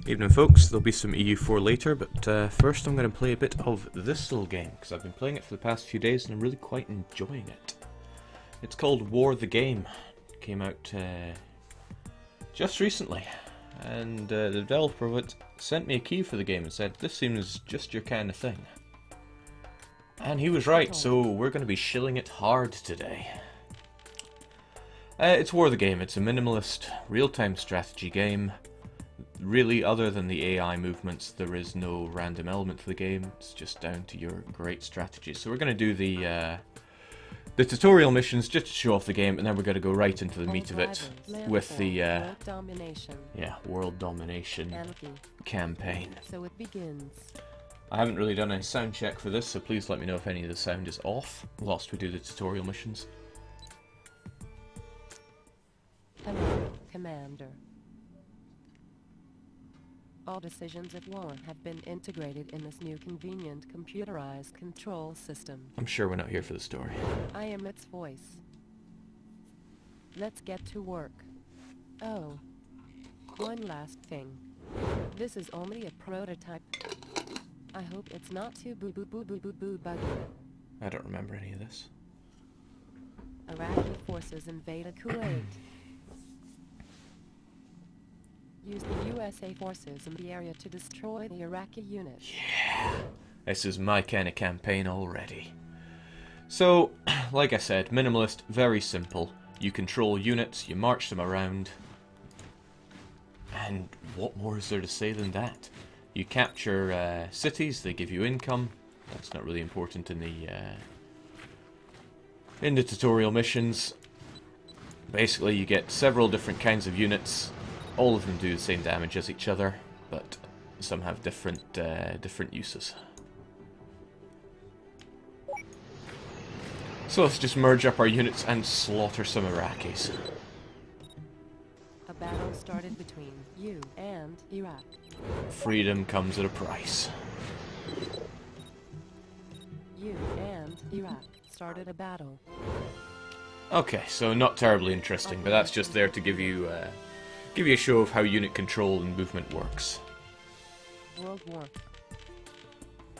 Evening folks, there'll be some EU4 later, but first I'm going to play a bit of this little game, because I've been playing it for the past few days and I'm really quite enjoying it. It's called War the Game. It came out just recently, and the developer of it sent me a key for the game and said, this seems just your kind of thing. And he was right, so we're going to be shilling it hard today. It's War the Game. It's a minimalist, real-time strategy game. Really, other than the AI movements, there is no random element to the game. It's just down to your great strategy. So we're going to do the tutorial missions just to show off the game, and then we're going to go right into the meat of it with the world domination campaign. So it begins. I haven't really done any sound check for this, so please let me know if any of the sound is off whilst we do the tutorial missions. Hello, Commander. All decisions at war have been integrated in this new convenient computerized control system. I'm sure we're not here for the story. I am its voice. Let's get to work. Oh, one last thing. This is only a prototype. I hope it's not too boo buggy. I don't remember any of this. Iraqi forces invaded Kuwait. Use the USA forces in the area to destroy the Iraqi units. Yeah, this is my kind of campaign already. So, like I said, minimalist, very simple. You control units, you march them around, and what more is there to say than that? You capture cities, they give you income. That's not really important in the tutorial missions. Basically, you get several different kinds of units. All of them do the same damage as each other, but some have different uses. So let's just merge up our units and slaughter some Iraqis. A battle started between you and Iraq. Freedom comes at a price. You and Iraq started a battle. Okay, so not terribly interesting, but that's just there to give you a show of how unit control and movement works. World War.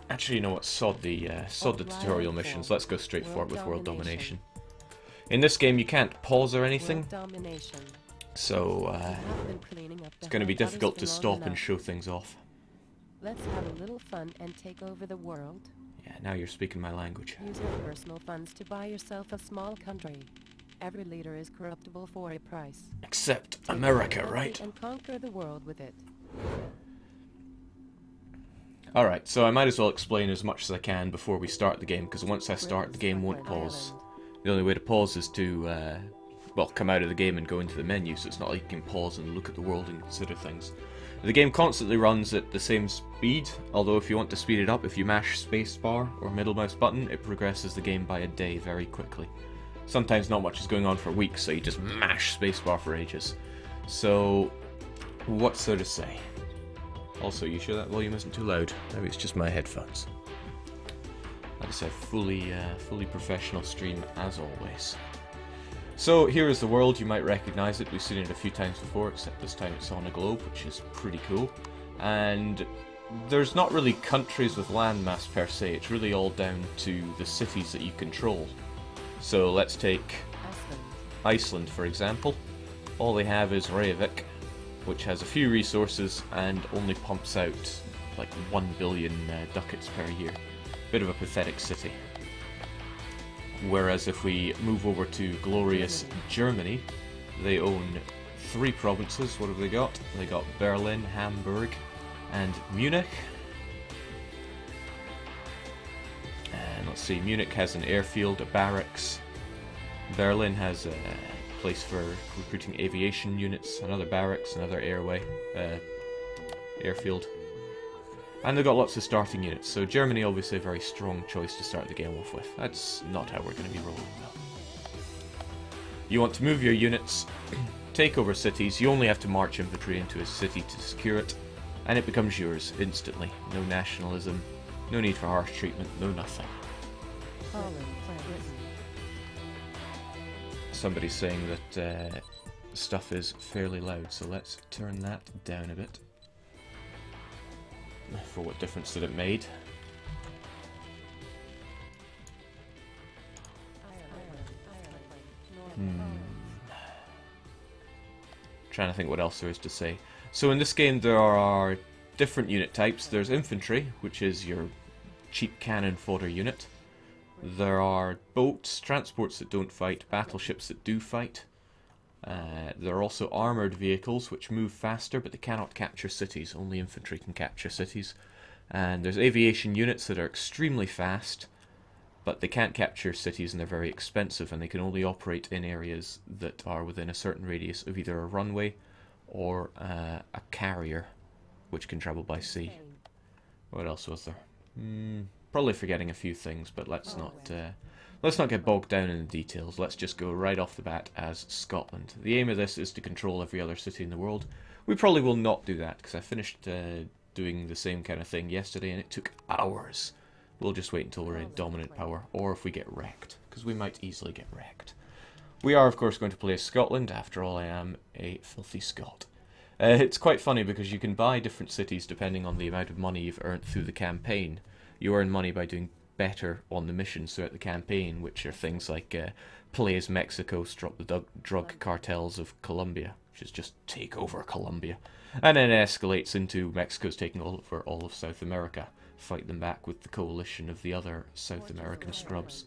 Actually, you know what? Sod the tutorial missions. Let's go straight forward with world domination. In this game, you can't pause or anything, so it's going to be difficult to stop and show things off. Let's have a little fun and take over the world. Yeah, now you're speaking my language. Use your personal funds to buy yourself a small country. Every leader is corruptible for a price. Except America, right? And conquer the world with it. Alright, so I might as well explain as much as I can before we start the game, because once I start, the game won't pause. The only way to pause is to, come out of the game and go into the menu, so it's not like you can pause and look at the world and consider things. The game constantly runs at the same speed, although if you want to speed it up, if you mash spacebar or middle mouse button, it progresses the game by a day very quickly. Sometimes not much is going on for weeks, so you just mash spacebar for ages. So, what's there to say? Also, you sure that volume isn't too loud? Maybe it's just my headphones. Like I said, fully professional stream as always. So here is the world. You might recognize it. We've seen it a few times before, except this time it's on a globe, which is pretty cool. And there's not really countries with landmass per se. It's really all down to the cities that you control. So let's take Iceland, for example. All they have is Reykjavik, which has a few resources and only pumps out like 1 billion ducats per year. Bit of a pathetic city. Whereas if we move over to glorious Germany, they own 3 provinces. What have they got? They got Berlin, Hamburg, and Munich. And let's see, Munich has an airfield, a barracks. Berlin has a place for recruiting aviation units, another barracks, another airfield. And they've got lots of starting units, so Germany obviously a very strong choice to start the game off with. That's not how we're going to be rolling though. You want to move your units, take over cities. You only have to march infantry into a city to secure it, and it becomes yours instantly. No nationalism, no need for harsh treatment, no nothing. Somebody's saying that stuff is fairly loud, so let's turn that down a bit. for what difference that it made. Trying to think what else there is to say. So in this game there are different unit types. There's infantry, which is your cheap cannon fodder unit. There are boats, transports that don't fight, battleships that do fight. There are also armoured vehicles which move faster, but they cannot capture cities. Only infantry can capture cities. And there's aviation units that are extremely fast, but they can't capture cities and they're very expensive, and they can only operate in areas that are within a certain radius of either a runway or a carrier, which can travel by sea. What else was there? Probably forgetting a few things, but let's not get bogged down in the details. Let's just go right off the bat as Scotland. The aim of this is to control every other city in the world. We probably will not do that, because I finished doing the same kind of thing yesterday, and it took hours. We'll just wait until we're in dominant power, or if we get wrecked, because we might easily get wrecked. We are, of course, going to play as Scotland. After all, I am a filthy Scot. It's quite funny because you can buy different cities depending on the amount of money you've earned through the campaign. You earn money by doing better on the missions throughout the campaign, which are things like play as Mexico, stop the drug cartels of Colombia, which is just take over Colombia. And then it escalates into Mexico's taking over all of South America. Fight them back with the coalition of the other South American scrubs.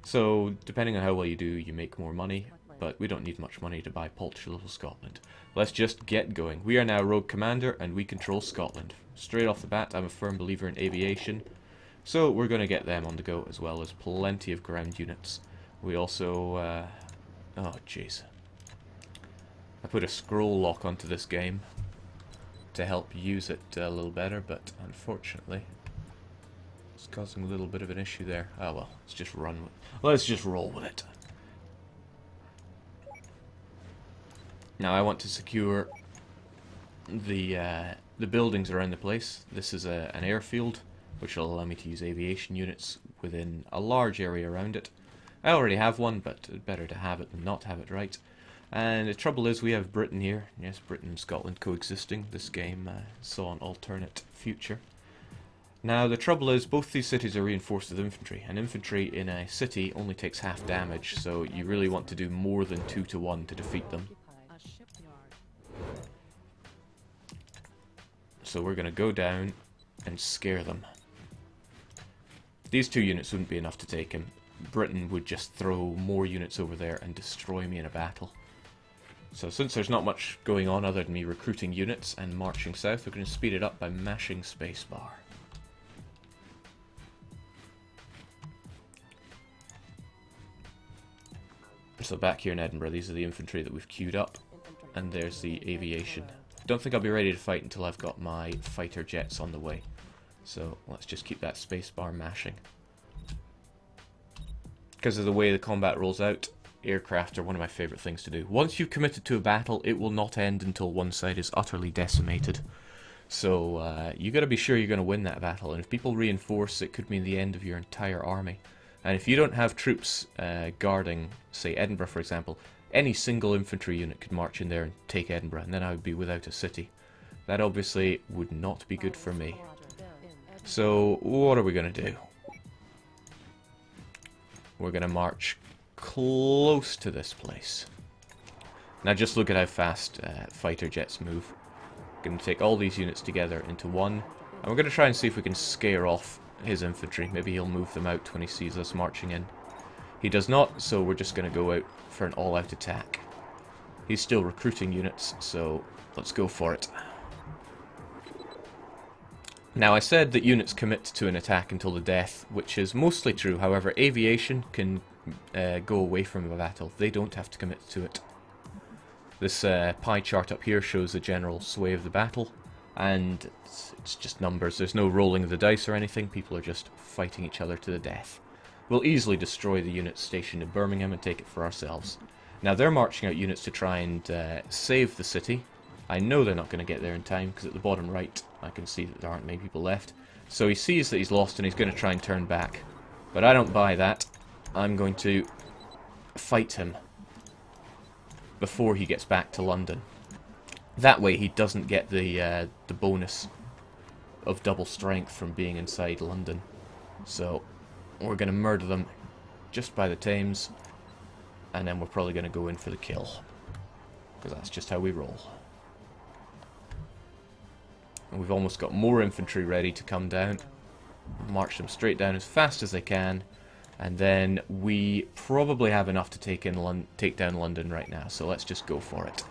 So, depending on how well you do, you make more money, but we don't need much money to buy paltry little Scotland. Let's just get going. We are now Rogue Commander, and we control Scotland. Straight off the bat, I'm a firm believer in aviation, so we're going to get them on the go, as well as plenty of ground units. We also, oh jeez. I put a scroll lock onto this game to help use it a little better, but unfortunately it's causing a little bit of an issue there. Oh well, let's just roll with it. Now I want to secure the buildings around the place. This is an airfield, which will allow me to use aviation units within a large area around it. I already have one, but better to have it than not have it, right? And the trouble is we have Britain here. Yes, Britain and Scotland coexisting. This game saw an alternate future. Now the trouble is both these cities are reinforced with infantry, and infantry in a city only takes half damage, so you really want to do more than 2 to 1 to defeat them. So we're going to go down and scare them. These 2 units wouldn't be enough to take him. Britain would just throw more units over there and destroy me in a battle. So since there's not much going on other than me recruiting units and marching south, we're going to speed it up by mashing spacebar. So back here in Edinburgh, these are the infantry that we've queued up, and there's the aviation. Don't think I'll be ready to fight until I've got my fighter jets on the way. So let's just keep that spacebar mashing. Because of the way the combat rolls out, aircraft are one of my favourite things to do. Once you've committed to a battle, it will not end until one side is utterly decimated. So you got to be sure you're going to win that battle, and if people reinforce, it could mean the end of your entire army. And if you don't have troops guarding, say, Edinburgh, for example, any single infantry unit could march in there and take Edinburgh, and then I would be without a city. That obviously would not be good for me. So what are we going to do? We're going to march close to this place. Now just look at how fast fighter jets move. Going to take all these units together into one, and we're going to try and see if we can scare off his infantry. Maybe he'll move them out when he sees us marching in. He does not, so we're just going to go out for an all-out attack. He's still recruiting units, so let's go for it. Now I said that units commit to an attack until the death, which is mostly true. However, aviation can go away from a battle. They don't have to commit to it. This pie chart up here shows the general sway of the battle, and it's just numbers. There's no rolling of the dice or anything. People are just fighting each other to the death. We'll easily destroy the units stationed in Birmingham and take it for ourselves. Now they're marching out units to try and save the city. I know they're not going to get there in time, because at the bottom right I can see that there aren't many people left. So he sees that he's lost and he's going to try and turn back. But I don't buy that. I'm going to fight him before he gets back to London. That way he doesn't get the bonus of double strength from being inside London. So we're going to murder them just by the Thames, and then we're probably going to go in for the kill, because that's just how we roll. And we've almost got more infantry ready to come down. March them straight down as fast as they can, and then we probably have enough to take down London right now, so let's just go for it.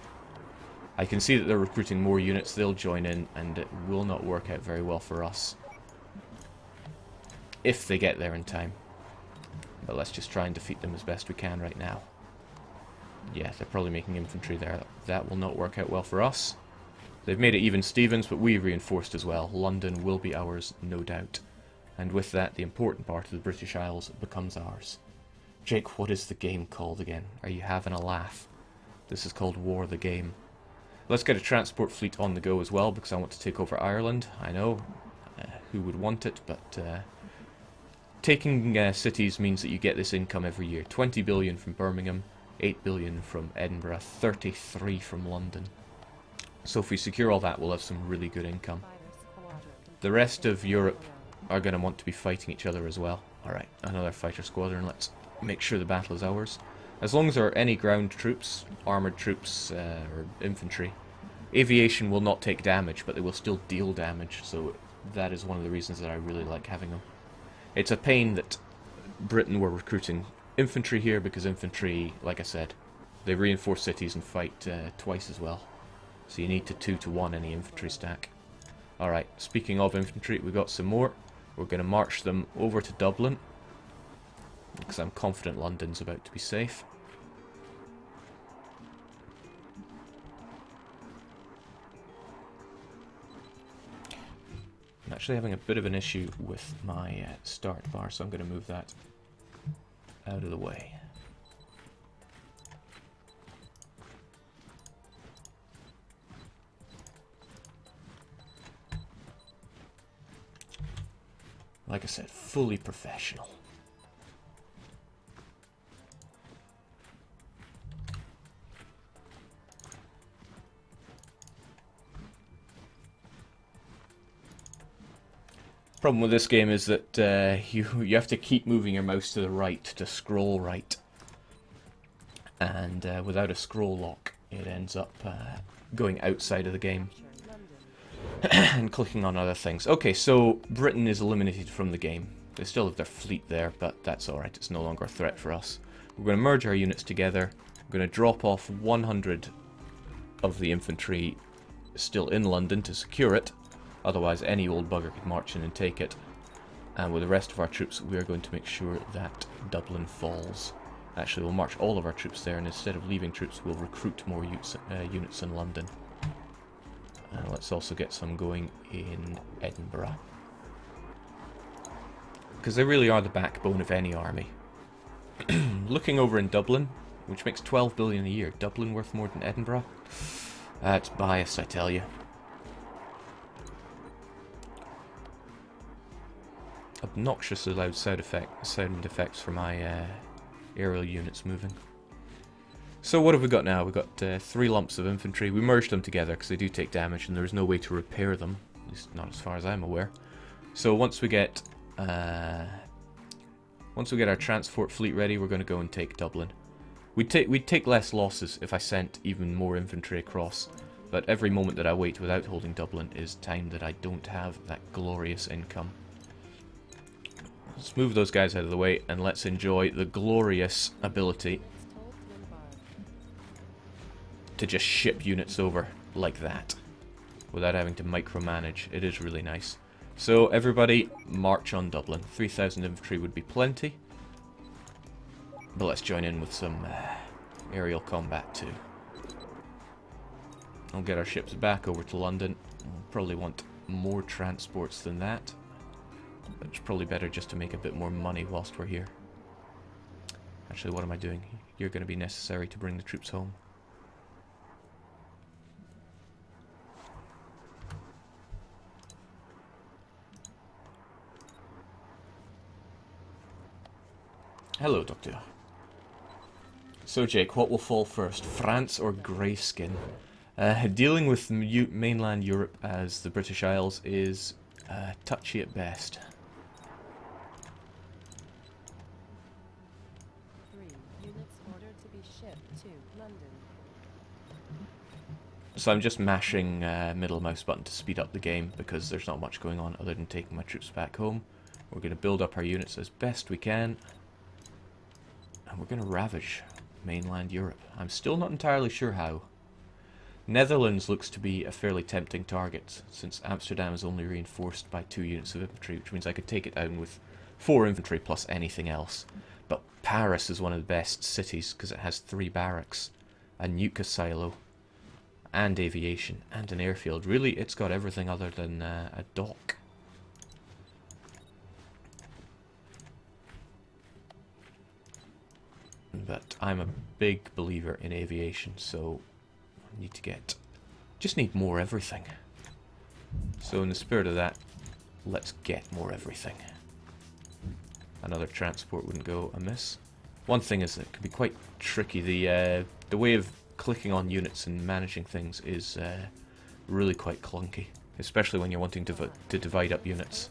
I can see that they're recruiting more units. They'll join in, and it will not work out very well for us if they get there in time. But let's just try and defeat them as best we can right now. Yeah, they're probably making infantry there. That will not work out well for us. They've made it even Stevens, but we reinforced as well. London will be ours, no doubt. And with that, the important part of the British Isles becomes ours. Jake, what is the game called again? Are you having a laugh? This is called War the Game. Let's get a transport fleet on the go as well, because I want to take over Ireland. I know, who would want it, but taking cities means that you get this income every year. 20 billion from Birmingham, 8 billion from Edinburgh, 33 from London. So if we secure all that, we'll have some really good income. The rest of Europe are going to want to be fighting each other as well. Alright, another fighter squadron. Let's make sure the battle is ours. As long as there are any ground troops, armoured troops, or infantry, aviation will not take damage, but they will still deal damage, so that is one of the reasons that I really like having them. It's a pain that Britain were recruiting infantry here, because infantry, like I said, they reinforce cities and fight twice as well. So you need to 2-to-1 any infantry stack. Alright, speaking of infantry, we got some more. We're going to march them over to Dublin, because I'm confident London's about to be safe. I'm actually having a bit of an issue with my start bar, so I'm going to move that out of the way. Like I said, fully professional. Problem with this game is that you have to keep moving your mouse to the right to scroll right, and without a scroll lock, it ends up going outside of the game and clicking on other things. Okay, so Britain is eliminated from the game. They still have their fleet there, but that's alright. It's no longer a threat for us. We're going to merge our units together. We're going to drop off 100 of the infantry still in London to secure it. Otherwise, any old bugger could march in and take it. And with the rest of our troops, we are going to make sure that Dublin falls. Actually, we'll march all of our troops there, and instead of leaving troops, we'll recruit more units in London. And let's also get some going in Edinburgh, because they really are the backbone of any army. Looking over in Dublin, which makes 12 billion a year. Dublin worth more than Edinburgh? It's biased, I tell you. Obnoxiously loud sound effects for my aerial units moving. So what have we got now? We've got 3 lumps of infantry. We merged them together because they do take damage, and there's no way to repair them, at least not as far as I'm aware. So once we get our transport fleet ready, we're going to go and take Dublin. We'd take less losses if I sent even more infantry across, but every moment that I wait without holding Dublin is time that I don't have that glorious income. Let's move those guys out of the way, and let's enjoy the glorious ability to just ship units over like that without having to micromanage. It is really nice. So everybody march on Dublin. 3,000 infantry would be plenty, but let's join in with some aerial combat too. I'll get our ships back over to London. We'll probably want more transports than that, but it's probably better just to make a bit more money whilst we're here. Actually, what am I doing? You're going to be necessary to bring the troops home. Hello, Doctor. So, Jake, what will fall first, France or Greyskin? Dealing with mainland Europe as the British Isles is touchy at best. 3 units ordered to be shipped to London. So I'm just mashing middle mouse button to speed up the game because there's not much going on other than taking my troops back home. We're going to build up our units as best we can. And we're going to ravage mainland Europe. I'm still not entirely sure how. Netherlands looks to be a fairly tempting target, since Amsterdam is only reinforced by 2 units of infantry, which means I could take it down with 4 infantry plus anything else. But Paris is one of the best cities because it has 3 barracks, a nuke silo, and aviation, and an airfield. Really, it's got everything other than a dock. But I'm a big believer in aviation, so I need to just need more everything. So in the spirit of that, let's get more everything. Another transport wouldn't go amiss. One thing is that it can be quite tricky. The way of clicking on units and managing things is really quite clunky, especially when you're wanting to divide up units.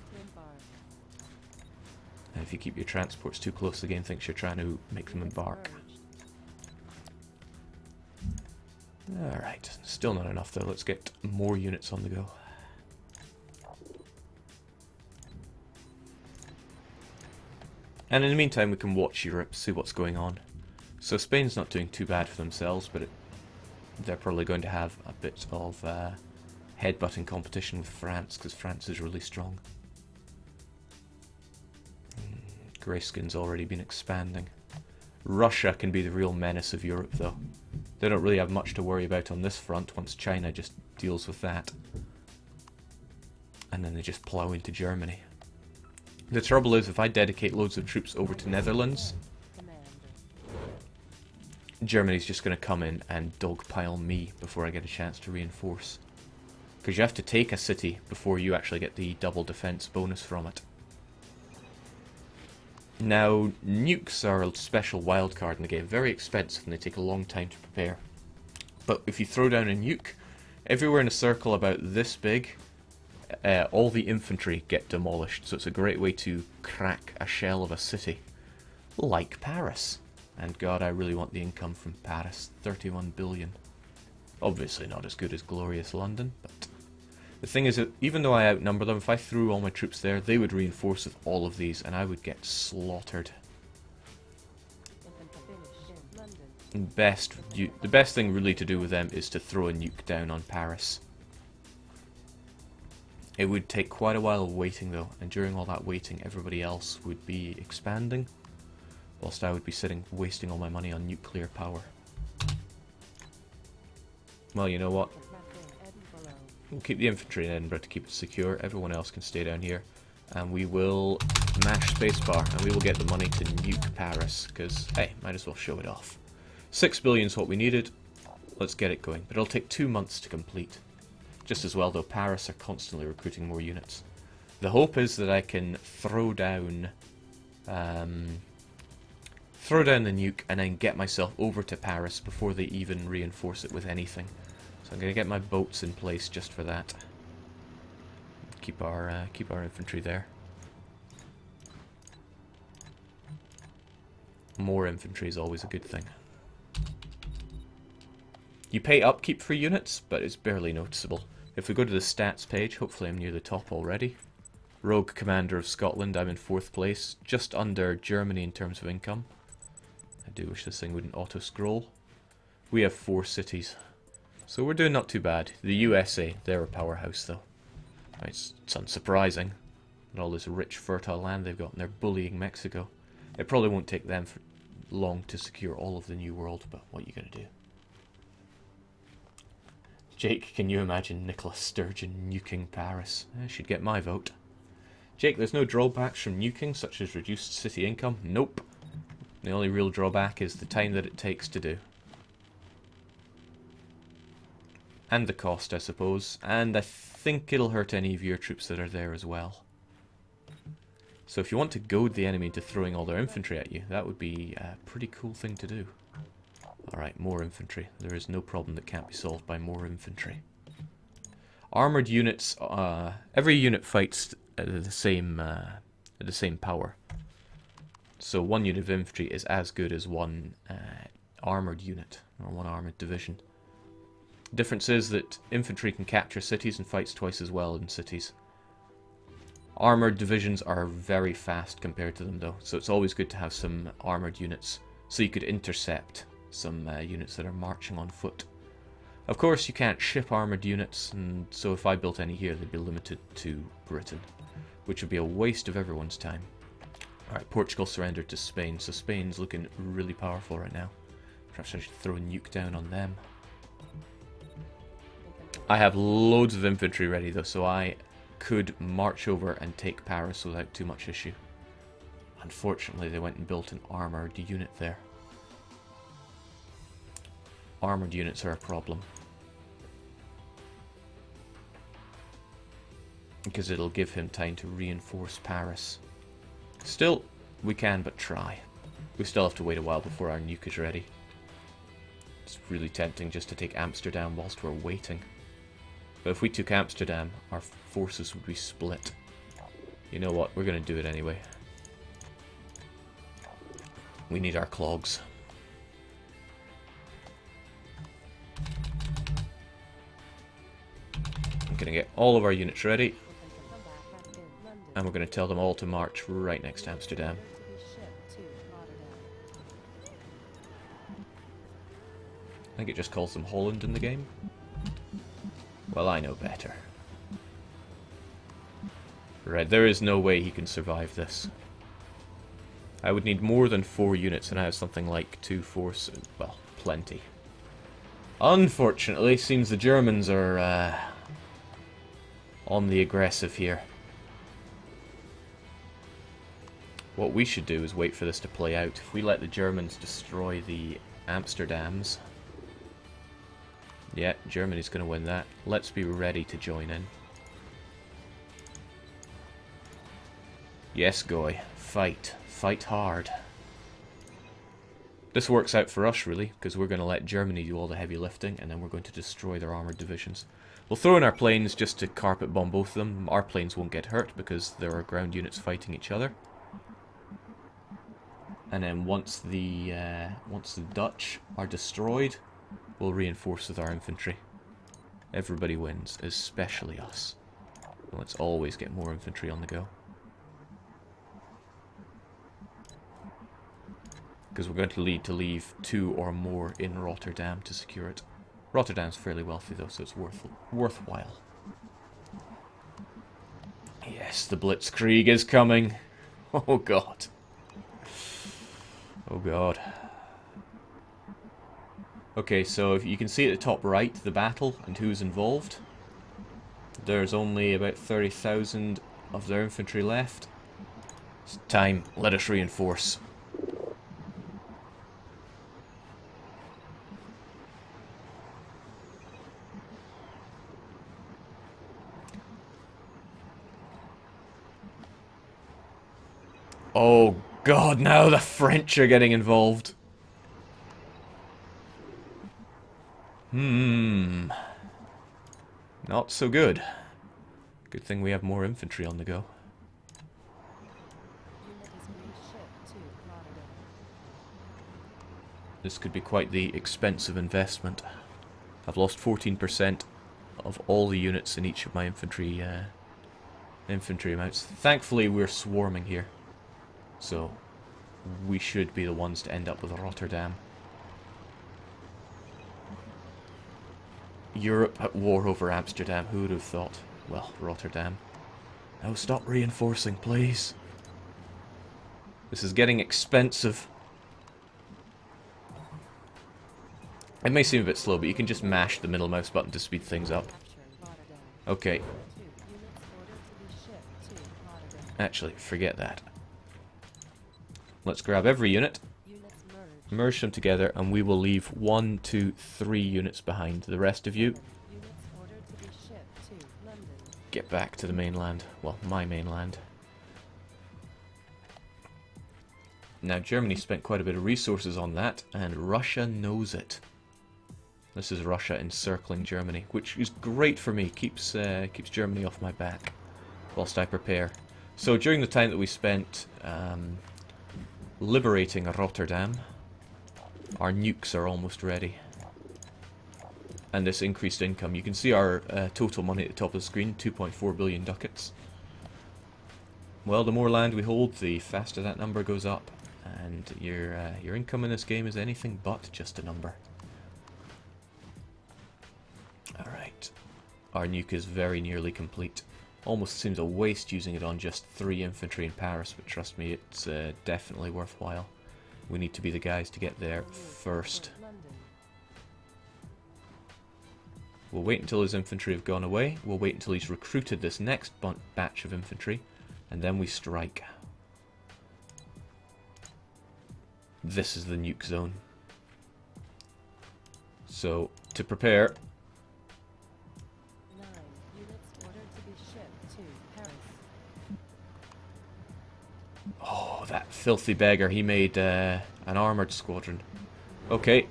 And if you keep your transports too close, the game thinks you're trying to make them embark. Alright, still not enough though. Let's get more units on the go. And in the meantime, we can watch Europe, see what's going on. So Spain's not doing too bad for themselves, but they're probably going to have a bit of headbutting competition with France, because France is really strong. Greyskin's already been expanding. Russia can be the real menace of Europe, though. They don't really have much to worry about on this front once China just deals with that. And then they just plough into Germany. The trouble is, if I dedicate loads of troops over to Netherlands, Germany's just going to come in and dogpile me before I get a chance to reinforce. Because you have to take a city before you actually get the double defense bonus from it. Now, nukes are a special wildcard in the game. Very expensive and they take a long time to prepare. But if you throw down a nuke, everywhere in a circle about this big, all the infantry get demolished. So it's a great way to crack a shell of a city. Like Paris. And God, I really want the income from Paris. 31 billion. Obviously not as good as glorious London, but the thing is that even though I outnumber them, if I threw all my troops there, they would reinforce with all of these, and I would get slaughtered. And the best thing really to do with them is to throw a nuke down on Paris. It would take quite a while of waiting though, and during all that waiting everybody else would be expanding, whilst I would be sitting wasting all my money on nuclear power. Well, you know what? We'll keep the infantry in Edinburgh to keep it secure. Everyone else can stay down here. And we will mash spacebar, and we will get the money to nuke Paris, because, hey, might as well show it off. 6 billion is what we needed. Let's get it going. But it'll take 2 months to complete. Just as well, though, Paris are constantly recruiting more units. The hope is that I can throw down the nuke and then get myself over to Paris before they even reinforce it with anything. So I'm going to get my boats in place just for that. Keep our infantry there. More infantry is always a good thing. You pay upkeep for units, but it's barely noticeable. If we go to the stats page, hopefully I'm near the top already. Rogue Commander of Scotland, I'm in 4th place, just under Germany in terms of income. I do wish this thing wouldn't auto-scroll. We have 4 cities. So we're doing not too bad. The USA, they're a powerhouse though. It's unsurprising. And all this rich, fertile land they've got, and they're bullying Mexico. It probably won't take them for long to secure all of the New World, but what are you going to do? Jake, can you imagine Nicola Sturgeon nuking Paris? She'd get my vote. Jake, there's no drawbacks from nuking, such as reduced city income? Nope. The only real drawback is the time that it takes to do. And the cost, I suppose. And I think it'll hurt any of your troops that are there as well. So if you want to goad the enemy into throwing all their infantry at you, that would be a pretty cool thing to do. Alright, more infantry. There is no problem that can't be solved by more infantry. Armored units, every unit fights at the same power. So one unit of infantry is as good as one armored unit, or one armored division. The difference is that infantry can capture cities and fights twice as well in cities. Armored divisions are very fast compared to them though, so it's always good to have some armored units, so you could intercept some units that are marching on foot. Of course, you can't ship armored units, and so if I built any here, they'd be limited to Britain, which would be a waste of everyone's time. Alright, Portugal surrendered to Spain, so Spain's looking really powerful right now. Perhaps I should throw a nuke down on them. I have loads of infantry ready though, so I could march over and take Paris without too much issue. Unfortunately, they went and built an armored unit there. Armored units are a problem. Because it'll give him time to reinforce Paris. Still, we can but try. We still have to wait a while before our nuke is ready. It's really tempting just to take Amsterdam whilst we're waiting. But if we took Amsterdam, our forces would be split. You know what, we're going to do it anyway. We need our clogs. I'm going to get all of our units ready. And we're going to tell them all to march right next to Amsterdam. I think it just calls them Holland in the game. Well, I know better. Right, there is no way he can survive this. I would need more than 4 units, and I have something like 2 forces. Well, plenty. Unfortunately, seems the Germans are on the aggressive here. What we should do is wait for this to play out. If we let the Germans destroy the Amsterdams... Yeah, Germany's going to win that. Let's be ready to join in. Yes, Goy. Fight. Fight hard. This works out for us, really, because we're going to let Germany do all the heavy lifting, and then we're going to destroy their armoured divisions. We'll throw in our planes just to carpet bomb both of them. Our planes won't get hurt, because there are ground units fighting each other. And then once the Dutch are destroyed, we'll reinforce with our infantry. Everybody wins, especially us. Let's always get more infantry on the go. Because we're going to need to leave 2 or more in Rotterdam to secure it. Rotterdam's fairly wealthy though, so it's worthwhile. Yes, the Blitzkrieg is coming. Oh god. Oh god. Okay, so if you can see at the top right the battle and who's involved. There's only about 30,000 of their infantry left. It's time, let us reinforce. Oh god, now the French are getting involved. Not so good. Good thing we have more infantry on the go. This could be quite the expensive investment. I've lost 14% of all the units in each of my infantry amounts. Thankfully, we're swarming here. So, we should be the ones to end up with Rotterdam. Europe at war over Amsterdam, who would have thought? Well, Rotterdam. Now stop reinforcing, please. This is getting expensive. It may seem a bit slow, but you can just mash the middle mouse button to speed things up. Okay. Actually, forget that. Let's grab every unit, merge them together, and we will leave 1, 2, 3 units behind. The rest of you, get back to the mainland. Well, my mainland. Now, Germany spent quite a bit of resources on that, and Russia knows it. This is Russia encircling Germany, which is great for me. Keeps Germany off my back whilst I prepare. So during the time that we spent liberating Rotterdam, our nukes are almost ready. And this increased income. You can see our total money at the top of the screen, 2.4 billion ducats. Well, the more land we hold, the faster that number goes up. And your income in this game is anything but just a number. Alright. Our nuke is very nearly complete. Almost seems a waste using it on just 3 infantry in Paris, but trust me, it's definitely worthwhile. We need to be the guys to get there first. We'll wait until his infantry have gone away. We'll wait until he's recruited this next batch of infantry, and then we strike. This is the nuke zone. So, to prepare... 9 units ordered to be shipped to Paris. Oh, that filthy beggar, he made an armoured squadron. Okay,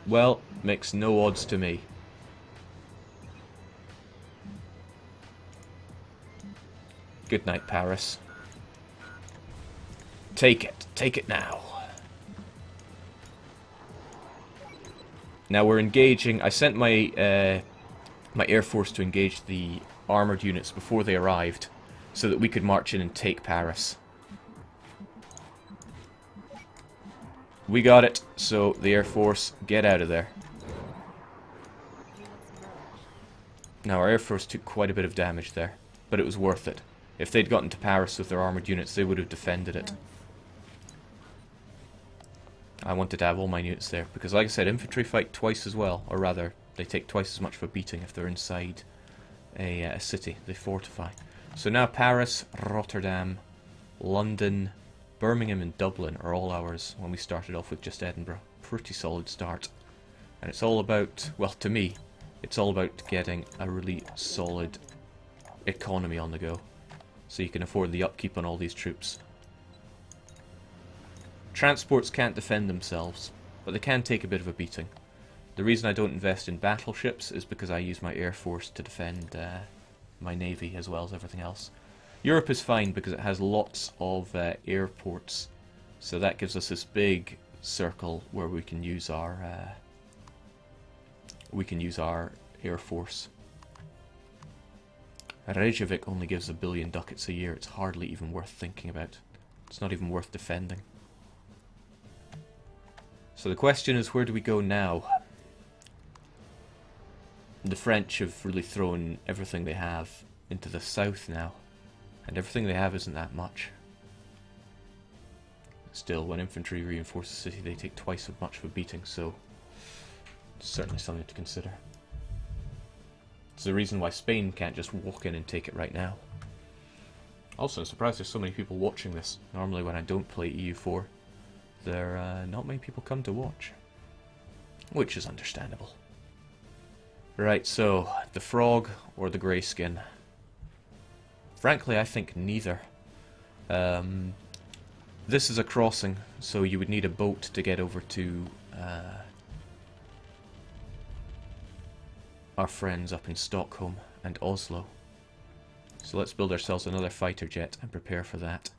well, makes no odds to me. Good night, Paris. Take it now. Now we're engaging. I sent my my air force to engage the armoured units before they arrived, so that we could march in and take Paris. We got it, so the air force, get out of there. Now our air force took quite a bit of damage there, but it was worth it. If they'd gotten to Paris with their armoured units, they would have defended it. I wanted to have all my units there, because like I said, infantry fight twice as well, or rather, they take twice as much of a beating if they're inside a city. They fortify. So now Paris, Rotterdam, London, Birmingham and Dublin are all ours, when we started off with just Edinburgh. Pretty solid start. And it's all about, well, to me, it's all about getting a really solid economy on the go, so you can afford the upkeep on all these troops. Transports can't defend themselves, but they can take a bit of a beating. The reason I don't invest in battleships is because I use my air force to defend my navy as well as everything else. Europe is fine because it has lots of airports, so that gives us this big circle where we can use our air force. Reykjavik only gives 1 billion ducats a year. It's hardly even worth thinking about. It's not even worth defending. So the question is, where do we go now? The French have really thrown everything they have into the south now, and everything they have isn't that much. Still, when infantry reinforce the city, they take twice as much of a beating, so it's certainly something to consider. It's the reason why Spain can't just walk in and take it right now. Also, I'm surprised there's so many people watching this. Normally when I don't play EU4, not many people come to watch, which is understandable. Right, so, the frog or the greyskin? Frankly, I think neither. This is a crossing, so you would need a boat to get over to our friends up in Stockholm and Oslo. So let's build ourselves another fighter jet and prepare for that.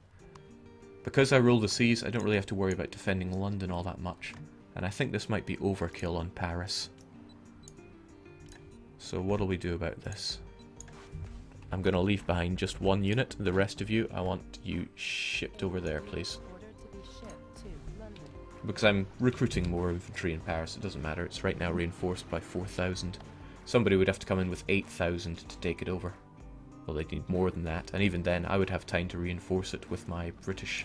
Because I rule the seas, I don't really have to worry about defending London all that much. And I think this might be overkill on Paris. So what'll we do about this? I'm going to leave behind just 1 unit. The rest of you, I want you shipped over there, please. Because I'm recruiting more infantry in Paris, it doesn't matter. It's right now reinforced by 4,000. Somebody would have to come in with 8,000 to take it over. Well, they'd need more than that, and even then I would have time to reinforce it with my British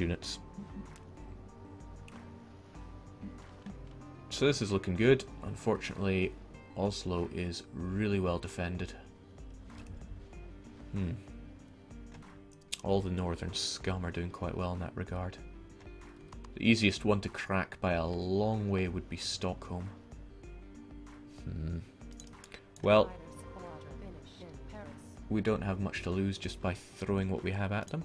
units. So this is looking good. Unfortunately, Oslo is really well defended. All the northern scum are doing quite well in that regard. The easiest one to crack by a long way would be Stockholm. Well, we don't have much to lose just by throwing what we have at them.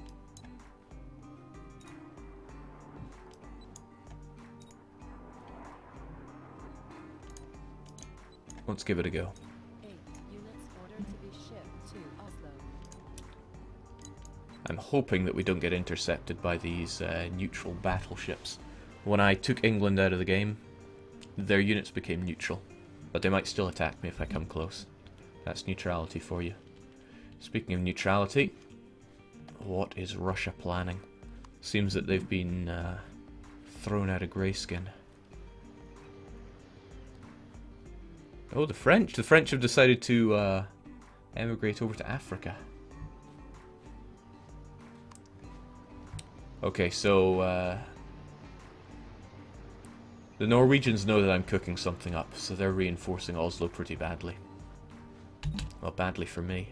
Let's give it a go. 8 units ordered to be shipped to Oslo. I'm hoping that we don't get intercepted by these neutral battleships. When I took England out of the game, their units became neutral. But they might still attack me if I come close. That's neutrality for you. Speaking of neutrality, what is Russia planning? Seems that they've been thrown out of Greyskin. Oh, the French! The French have decided to emigrate over to Africa. Okay, so the Norwegians know that I'm cooking something up, so they're reinforcing Oslo pretty badly. Well, badly for me.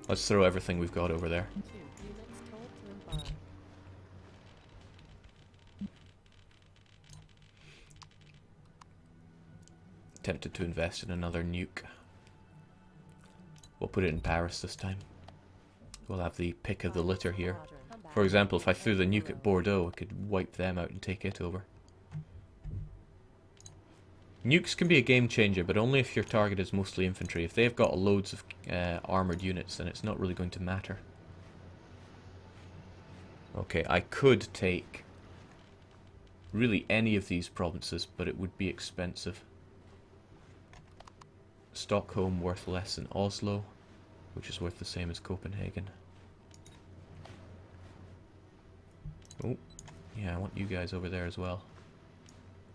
Let's throw everything we've got over there. 2 units told to embark. Tempted to invest in another nuke. We'll put it in Paris this time. We'll have the pick of the litter here. For example, if I threw the nuke at Bordeaux, I could wipe them out and take it over. Nukes can be a game changer, but only if your target is mostly infantry. If they've got loads of armoured units, then it's not really going to matter. Okay, I could take really any of these provinces, but it would be expensive. Stockholm worth less than Oslo, which is worth the same as Copenhagen. Oh, yeah, I want you guys over there as well.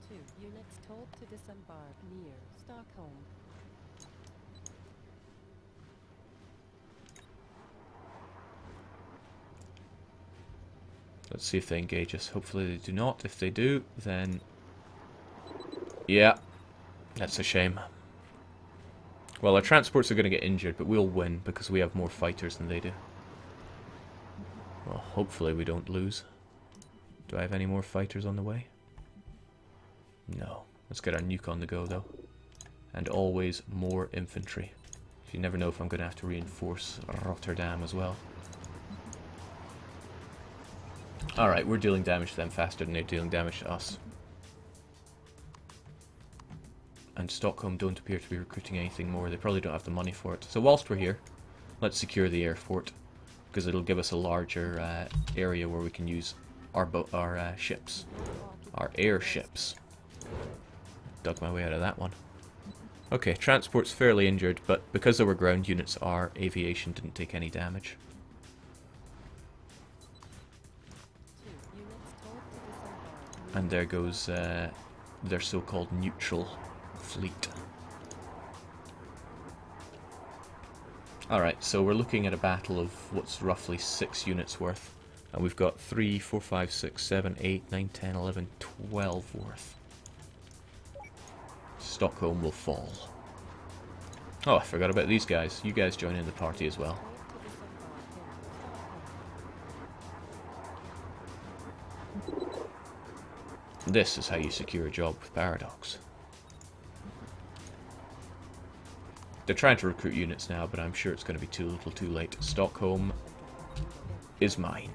2 units told to disembark near Stockholm. Let's see if they engage us. Hopefully they do not. If they do, then... yeah, that's a shame. Well, our transports are going to get injured, but we'll win because we have more fighters than they do. Well, hopefully we don't lose. Do I have any more fighters on the way? No. Let's get our nuke on the go, though. And always more infantry. You never know if I'm going to have to reinforce Rotterdam as well. Alright, we're dealing damage to them faster than they're dealing damage to us. And Stockholm don't appear to be recruiting anything more. They probably don't have the money for it. So whilst we're here, let's secure the air fort. Because it'll give us a larger area where we can use our ships. Our airships. Dug my way out of that one. Okay, transport's fairly injured, but because there were ground units, our aviation didn't take any damage. 2 units told to disembark. And there goes their so-called neutral fleet. Alright, so we're looking at a battle of what's roughly 6 units worth. And we've got 3, 4, 5, 6, 7, 8, 9, 10, 11, 12 worth. Stockholm will fall. Oh, I forgot about these guys. You guys join in the party as well. Told to disembark in Stockholm. This is how you secure a job with Paradox. They're trying to recruit units now, but I'm sure it's going to be too little too late. Stockholm is mine.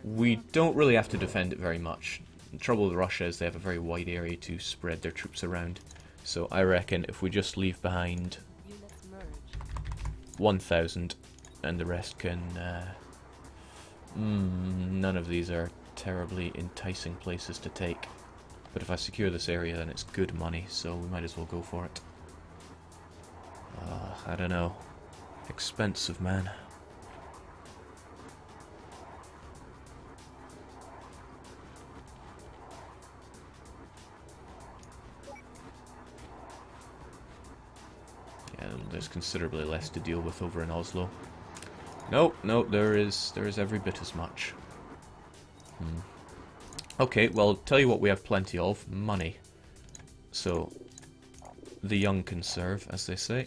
We don't really have to defend it very much. The trouble with Russia is they have a very wide area to spread their troops around. So I reckon if we just leave behind Units merge. 1,000 and the rest can... none of these are terribly enticing places to take. But if I secure this area, then it's good money, so we might as well go for it. I don't know. Expensive, man. Yeah, there's considerably less to deal with over in Oslo. No, there is every bit as much. Okay, well, tell you what we have plenty of. Money. So, the young can serve, as they say.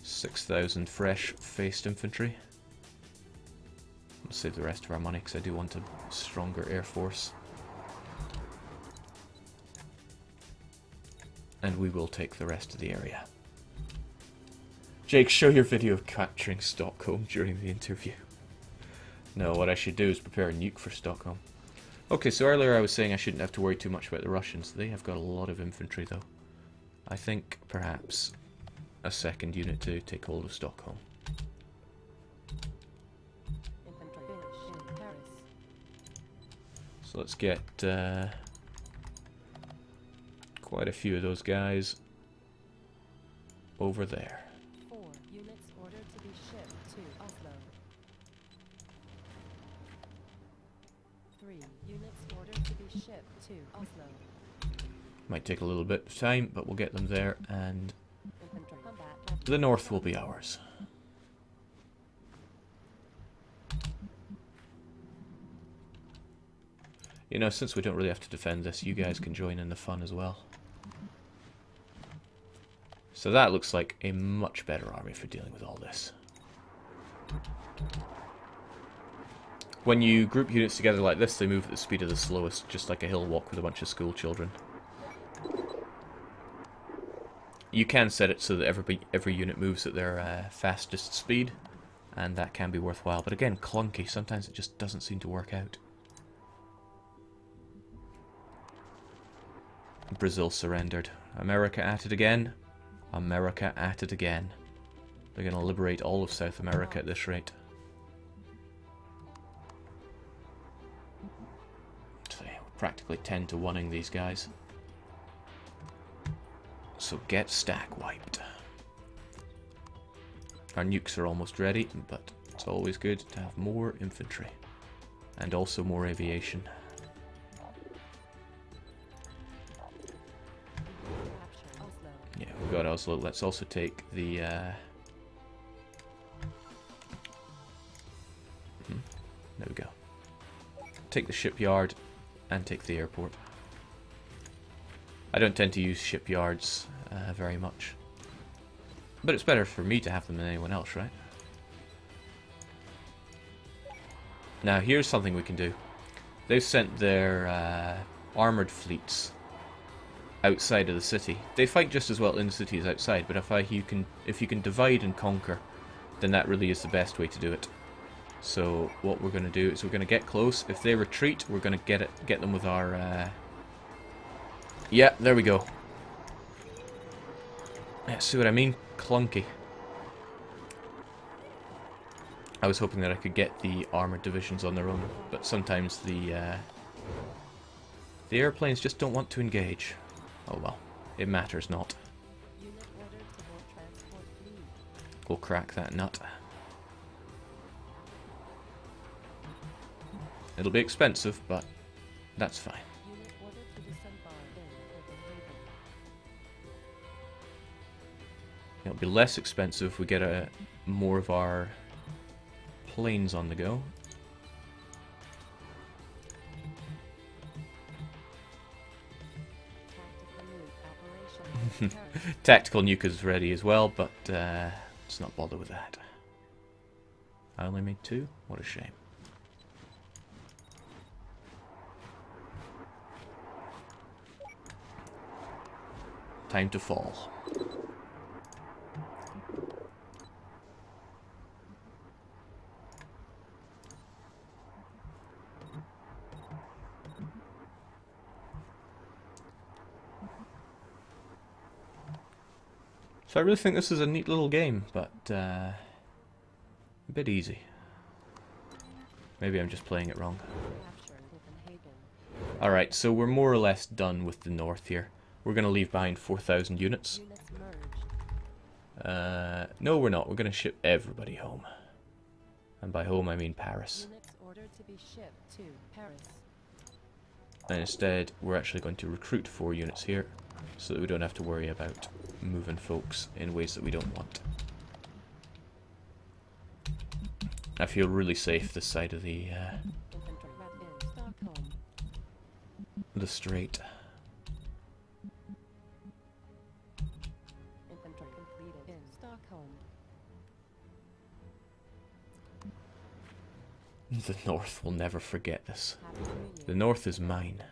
6,000 fresh-faced infantry. I'll save the rest of our money, because I do want a stronger air force. And we will take the rest of the area. Jake, show your video of capturing Stockholm during the interview. No, what I should do is prepare a nuke for Stockholm. Okay, so earlier I was saying I shouldn't have to worry too much about the Russians. They have got a lot of infantry, though. I think, perhaps, a second unit to take hold of Stockholm. So let's get quite a few of those guys over there. 4 units ordered to be shipped to Oslo. 3 units ordered to be shipped to Oslo. Might take a little bit of time, but we'll get them there, and Infantry combat. the north will be ours. You know, since we don't really have to defend this, you guys can join in the fun as well. So that looks like a much better army for dealing with all this. When you group units together like this, they move at the speed of the slowest, just like a hill walk with a bunch of school children. You can set it so that every unit moves at their fastest speed, and that can be worthwhile. But again, clunky. Sometimes it just doesn't seem to work out. Brazil surrendered. America at it again. America at it again. They're going to liberate all of South America at this rate. So, yeah, we're practically 10 to 1ing these guys. So get stack wiped. Our nukes are almost ready, but it's always good to have more infantry. And also more aviation. Yeah, we've got Oslo. Let's also take the... There we go. Take the shipyard and take the airport. I don't tend to use shipyards very much. But it's better for me to have them than anyone else, right? Now, here's something we can do. They've sent their armoured fleets outside of the city. They fight just as well in the city as outside, but if you can divide and conquer, then that really is the best way to do it. So what we're going to do is we're going to get close. If they retreat, we're going to get them with our... Yeah, there we go. Yeah, see what I mean? Clunky. I was hoping that I could get the armoured divisions on their own, but sometimes the airplanes just don't want to engage. Oh well, it matters not. We'll crack that nut. It'll be expensive, but that's fine. It'll be less expensive if we get more of our planes on the go. Tactical nuke is ready as well, but let's not bother with that. I only made 2? What a shame. Time to fall. So I really think this is a neat little game, but a bit easy. Maybe I'm just playing it wrong. Alright, so we're more or less done with the north here. We're going to leave behind 4,000 units. No, we're not. We're going to ship everybody home. And by home, I mean Paris. And instead, we're actually going to recruit 4 units here, so that we don't have to worry about moving folks in ways that we don't want. I feel really safe this side of the strait. The North will never forget this. The North is mine.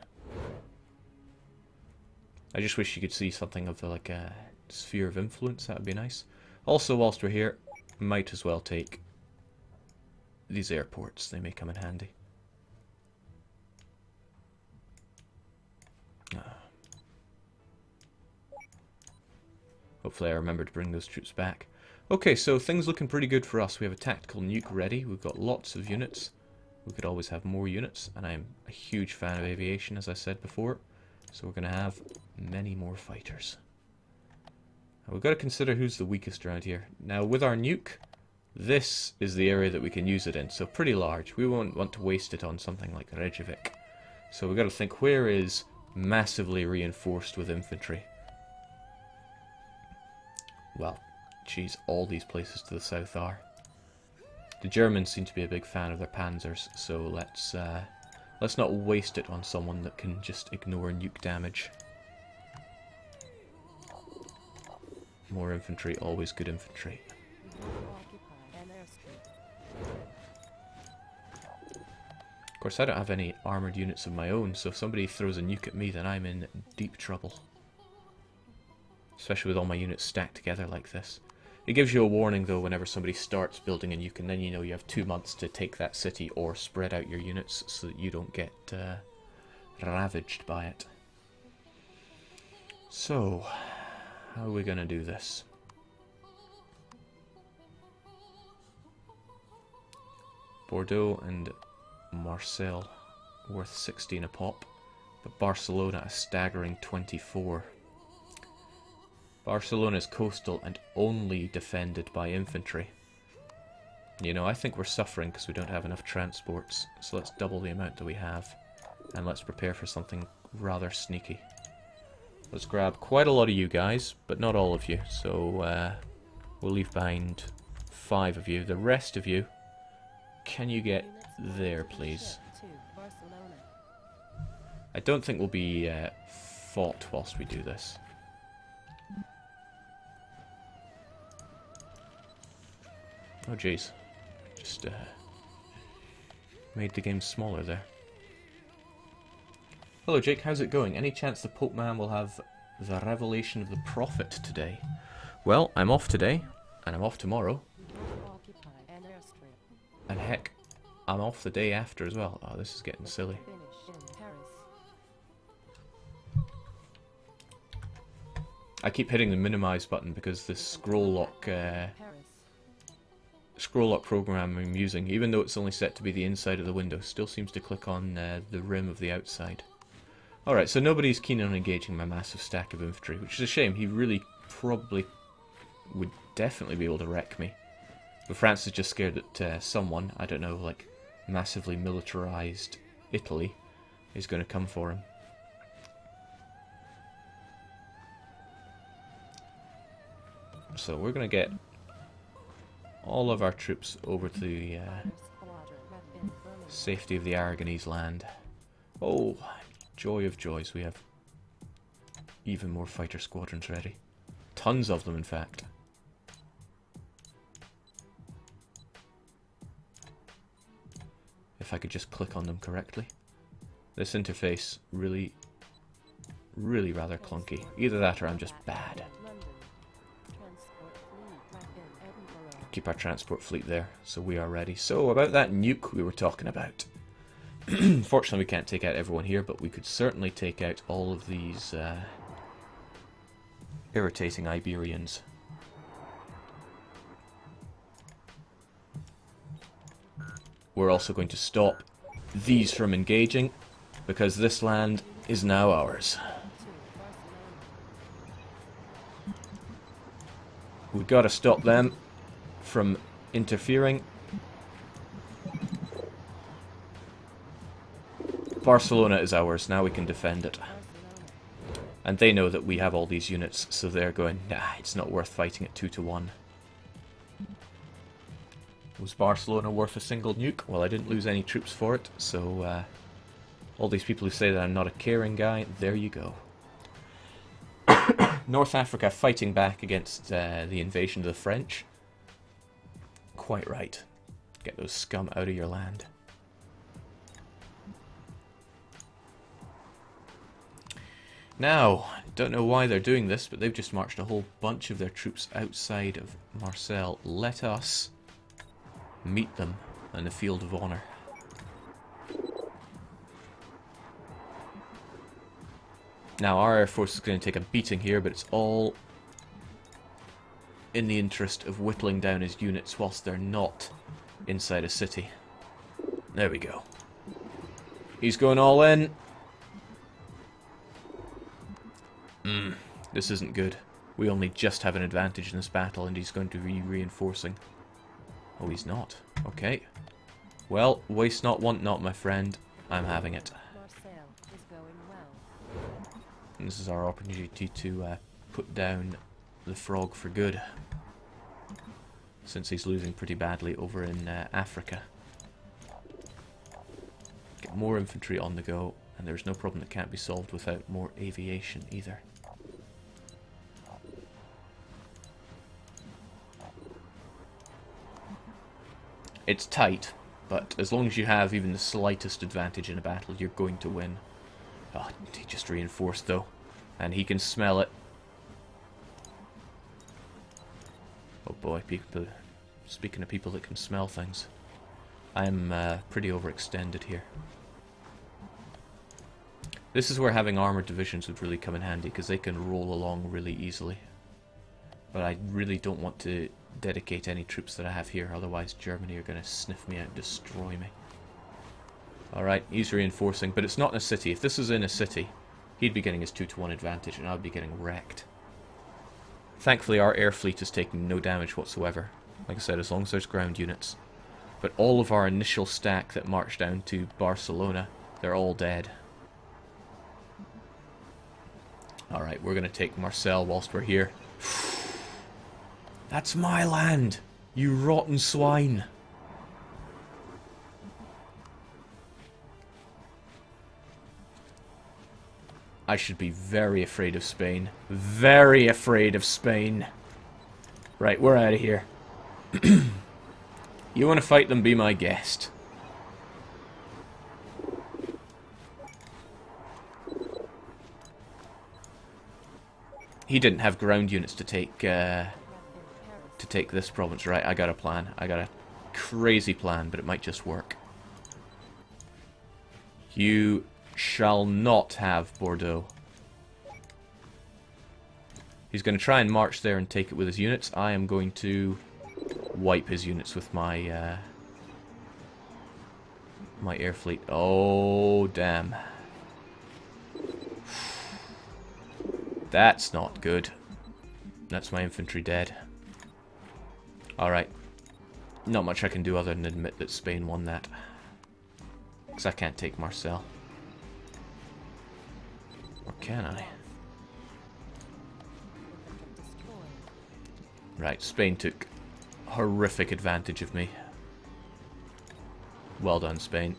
I just wish you could see something of like a sphere of influence. That would be nice. Also, whilst we're here, might as well take these airports. They may come in handy. Hopefully I remember to bring those troops back. Okay, so things looking pretty good for us. We have a tactical nuke ready. We've got lots of units. We could always have more units, and I'm a huge fan of aviation, as I said before. So we're going to have many more fighters. Now we've got to consider who's the weakest around here. Now with our nuke, this is the area that we can use it in, so pretty large. We won't want to waste it on something like Reykjavik. So we've got to think, where is massively reinforced with infantry? Well, geez, all these places to the south are. The Germans seem to be a big fan of their panzers, so let's not waste it on someone that can just ignore nuke damage. More infantry, always good infantry. Of course, I don't have any armoured units of my own, so if somebody throws a nuke at me, then I'm in deep trouble. Especially with all my units stacked together like this. It gives you a warning, though, whenever somebody starts building a nuke, and then you know you have 2 months to take that city or spread out your units so that you don't get ravaged by it. So, how are we going to do this? Bordeaux and Marseille worth 16 a pop, but Barcelona a staggering 24. Barcelona is coastal and only defended by infantry. You know, I think we're suffering because we don't have enough transports, so let's double the amount that we have, and let's prepare for something rather sneaky. Let's grab quite a lot of you guys, but not all of you, so we'll leave behind 5 of you. The rest of you, can you get there, please? I don't think we'll be fought whilst we do this. Oh jeez, just made the game smaller there. Hello Jake, how's it going? Any chance the Pope Man will have the revelation of the prophet today? Well, I'm off today, and I'm off tomorrow. And heck, I'm off the day after as well. Oh, this is getting silly. I keep hitting the minimize button because this scroll lock program I'm using, even though it's only set to be the inside of the window, still seems to click on the rim of the outside. Alright, so nobody's keen on engaging my massive stack of infantry, which is a shame. He really probably would definitely be able to wreck me. But France is just scared that someone, I don't know, like massively militarized Italy, is going to come for him. So we're going to get all of our troops over to the safety of the Aragonese land. Oh, joy of joys, we have even more fighter squadrons ready. Tons of them, in fact. If I could just click on them correctly. This interface really rather clunky. Either that or I'm just bad. Keep our transport fleet there, so we are ready. So, about that nuke we were talking about. Fortunately, we can't take out everyone here, but we could certainly take out all of these irritating Iberians. We're also going to stop these from engaging, because this land is now ours. We've got to stop them from interfering. Barcelona is ours, now we can defend it. And they know that we have all these units, so they're going, nah, it's not worth fighting at 2-1. Was Barcelona worth a single nuke? Well, I didn't lose any troops for it, so all these people who say that I'm not a caring guy, there you go. North Africa fighting back against the invasion of the French. Quite right. Get those scum out of your land. Now, don't know why they're doing this, but they've just marched a whole bunch of their troops outside of Marseille. Let us meet them in the field of honor. Now, our air force is going to take a beating here, but it's all in the interest of whittling down his units whilst they're not inside a city. There we go. He's going all in. This isn't good. We only just have an advantage in this battle, and he's going to be reinforcing. Oh, he's not. Okay. Well, waste not, want not, my friend. I'm having it. Marcel is going well. And this is our opportunity to put down the frog for good, since he's losing pretty badly over in Africa. Get more infantry on the go, and there's no problem that can't be solved without more aviation either. It's tight, but as long as you have even the slightest advantage in a battle, you're going to win. Oh, he just reinforced though, and he can smell it. Oh boy, people, speaking of people that can smell things, I'm pretty overextended here. This is where having armoured divisions would really come in handy, because they can roll along really easily. But I really don't want to dedicate any troops that I have here, otherwise Germany are going to sniff me out and destroy me. Alright, he's reinforcing, but it's not in a city. If this was in a city, he'd be getting his 2-to-1 advantage, and I'd be getting wrecked. Thankfully, our air fleet is taking no damage whatsoever. Like I said, as long as there's ground units. But all of our initial stack that marched down to Barcelona, they're all dead. Alright, we're going to take Marseille whilst we're here. That's my land, you rotten swine. I should be very afraid of Spain. Very afraid of Spain. Right, we're out of here. You want to fight them, be my guest. He didn't have ground units to take this province. Right, I got a plan. I got a crazy plan, but it might just work. You shall not have Bordeaux. He's going to try and march there and take it with his units. I am going to wipe his units with my my air fleet. Oh, damn. That's not good. That's my infantry dead. Alright. Not much I can do other than admit that Spain won that. Because I can't take Marseille. Or can I? Right, Spain took horrific advantage of me. Well done, Spain.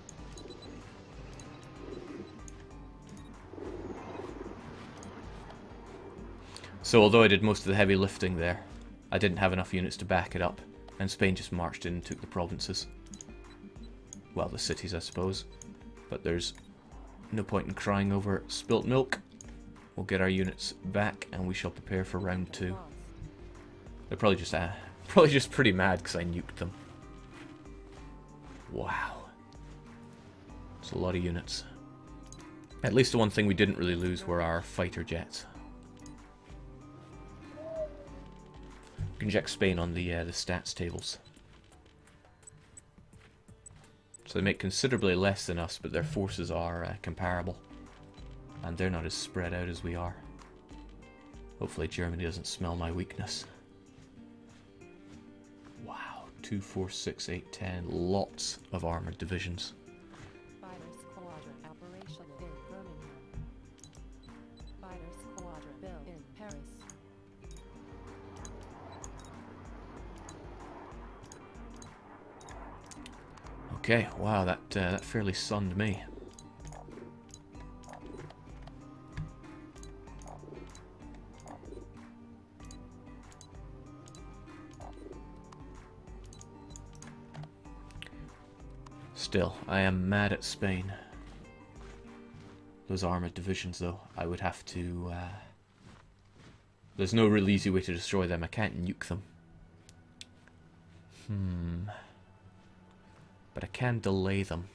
So although I did most of the heavy lifting there, I didn't have enough units to back it up, and Spain just marched in and took the provinces. Well, the cities, I suppose. But there's no point in crying over spilt milk. We'll get our units back, and we shall prepare for round 2. They're probably just pretty mad because I nuked them. Wow. It's a lot of units. At least the one thing we didn't really lose were our fighter jets. We can check Spain on the stats tables. So they make considerably less than us, but their forces are comparable. And they're not as spread out as we are. Hopefully Germany doesn't smell my weakness. Wow, 2, 4, 6, 8, 10. Lots of armoured divisions. Fighter squadron operation in Birmingham. Fighter squadron built in Paris. Okay, wow, that fairly sunned me. Still, I am mad at Spain. Those armoured divisions, though, I would have to... There's no real easy way to destroy them. I can't nuke them. But I can delay them.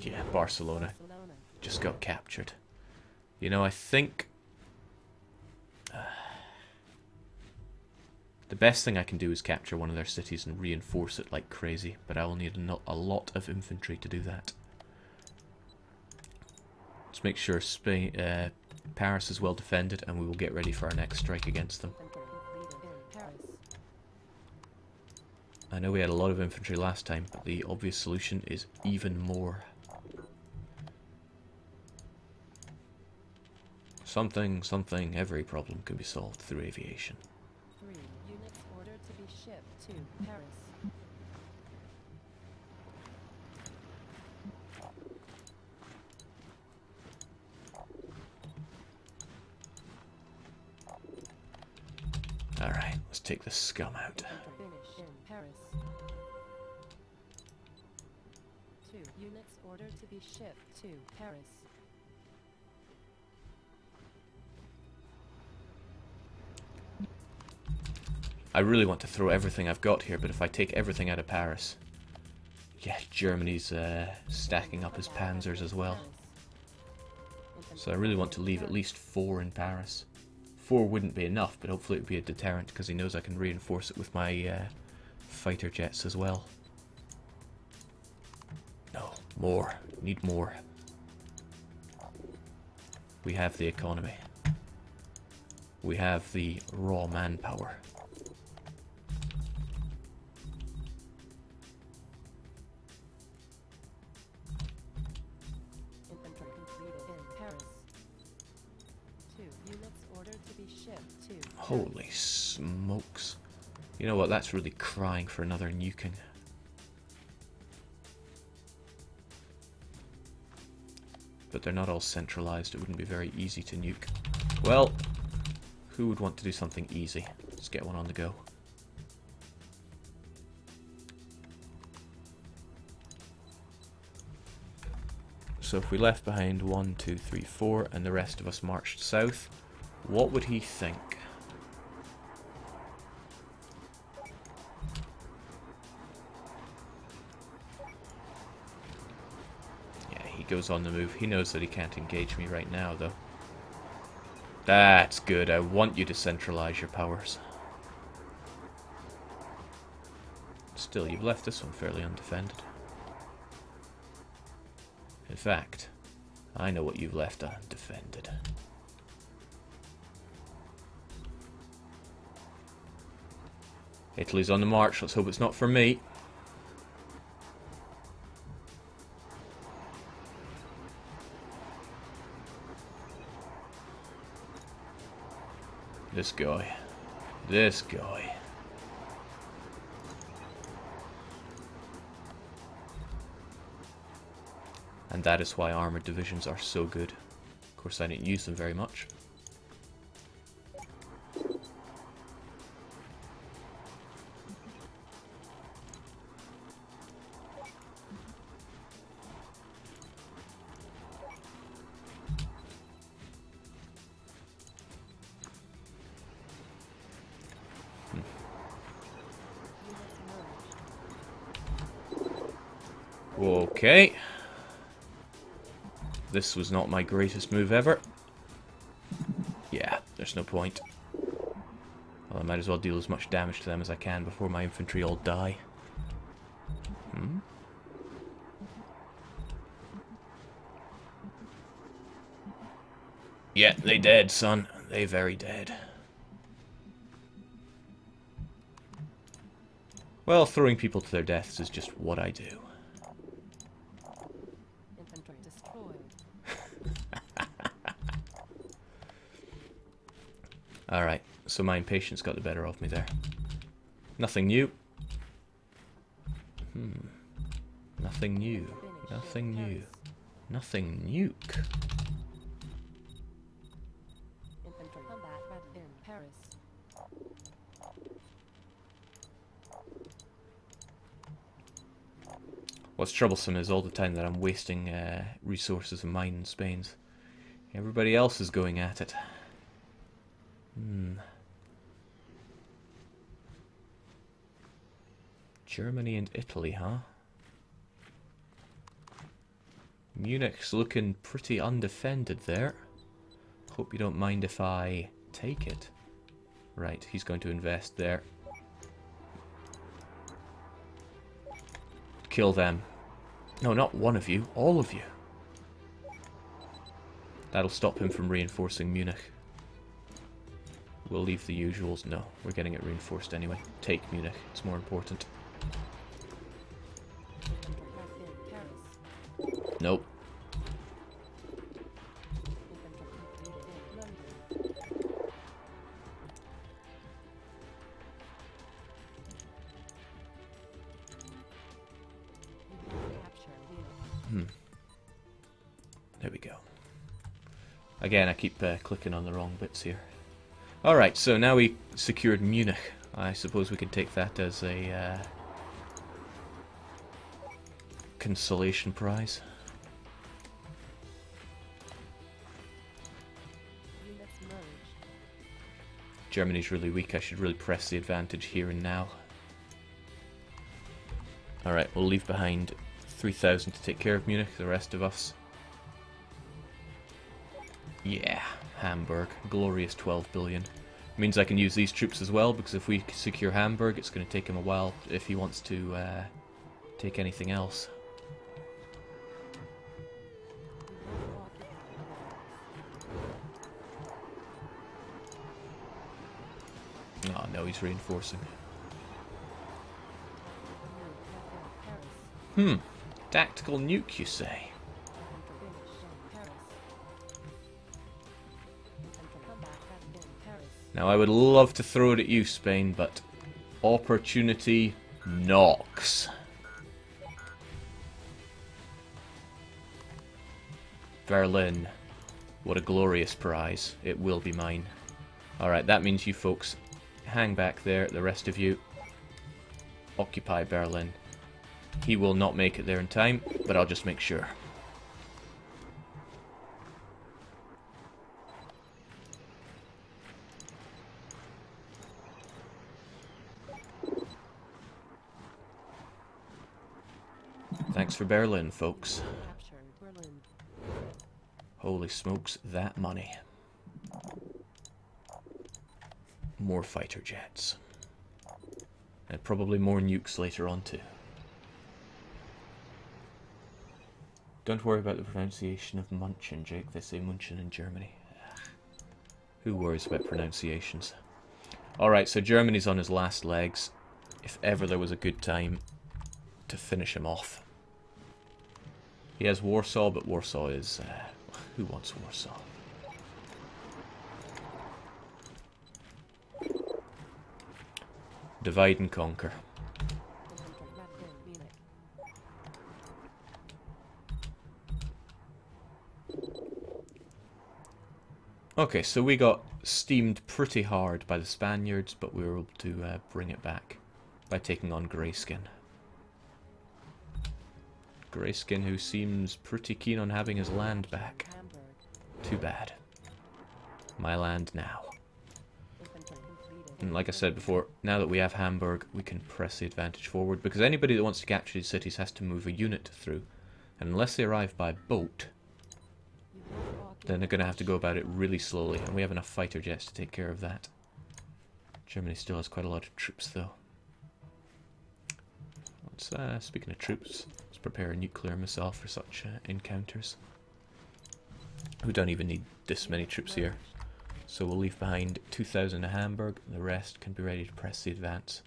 Yeah, Barcelona just got captured. You know, I think The best thing I can do is capture one of their cities and reinforce it like crazy, but I will need a lot of infantry to do that. Let's make sure Paris is well defended, and we will get ready for our next strike against them. I know we had a lot of infantry last time, but the obvious solution is even more. Something, every problem can be solved through aviation. 3 units ordered to be shipped to Paris. Alright, let's take the scum out. Finish in Paris. 2 units ordered to be shipped to Paris. I really want to throw everything I've got here, but if I take everything out of Paris... Yeah, Germany's stacking up his panzers as well. So I really want to leave at least 4 in Paris. 4 wouldn't be enough, but hopefully it would be a deterrent, because he knows I can reinforce it with my fighter jets as well. No, more. Need more. We have the economy. We have the raw manpower. Infantry completed in Paris. 2 units ordered to be shipped to Paris. Holy smokes. You know what, that's really crying for another nuking. But they're not all centralized, it wouldn't be very easy to nuke. Well, who would want to do something easy? Let's get one on the go. So if we left behind 1, 2, 3, 4 and the rest of us marched south, what would he think? Yeah, he goes on the move. He knows that he can't engage me right now, though. That's good. I want you to centralize your powers. Still, you've left this one fairly undefended. In fact, I know what you've left undefended. Italy's on the march. Let's hope it's not for me. This guy. This guy. And that is why armoured divisions are so good. Of course, I didn't use them very much. Okay. This was not my greatest move ever. Yeah, there's no point. Well, I might as well deal as much damage to them as I can before my infantry all die. Yeah, they dead, son. They very dead. Well, throwing people to their deaths is just what I do. Infantry destroyed. Alright, so my impatience got the better of me there. Nothing new. Nothing new. Nothing new. Nothing nuke. Infantry combat red in Paris. What's troublesome is all the time that I'm wasting resources of mine in Spain's. Everybody else is going at it. Germany and Italy, huh? Munich's looking pretty undefended there. Hope you don't mind if I take it. Right, he's going to invest there. kill them. No, not one of you. All of you. That'll stop him from reinforcing Munich. We'll leave the usuals. No, we're getting it reinforced anyway. Take Munich. It's more important. Nope. There we go. Again, I keep clicking on the wrong bits here. Alright, so now we secured Munich. I suppose we can take that as a consolation prize. Germany's really weak. I should really press the advantage here and now. Alright, we'll leave behind 3,000 to take care of Munich, the rest of us. Yeah, Hamburg. Glorious 12 billion. Means I can use these troops as well, because if we secure Hamburg, it's going to take him a while if he wants to take anything else. Oh no, he's reinforcing. Tactical nuke, you say? Now, I would love to throw it at you, Spain, but opportunity knocks. Berlin. What a glorious prize. It will be mine. Alright, that means you folks hang back there. The rest of you occupy Berlin. He will not make it there in time, but I'll just make sure. Thanks for Berlin, folks. Holy smokes, that money. More fighter jets. And probably more nukes later on too. Don't worry about the pronunciation of Munchen, Jake. They say Munchen in Germany. Who worries about pronunciations? Alright, so Germany's on his last legs. If ever there was a good time to finish him off. He has Warsaw, but Warsaw is... who wants Warsaw? Divide and conquer. Okay, so we got steamed pretty hard by the Spaniards, but we were able to bring it back by taking on Greyskin. Greyskin, who seems pretty keen on having his land back. Too bad. My land now. And like I said before, now that we have Hamburg, we can press the advantage forward, because anybody that wants to capture these cities has to move a unit through. And unless they arrive by boat, then they're going to have to go about it really slowly, and we have enough fighter jets to take care of that. Germany still has quite a lot of troops, though. Let's, speaking of troops, let's prepare a nuclear missile for such encounters. We don't even need this many troops here. So we'll leave behind 2,000 at Hamburg, and the rest can be ready to press the advance.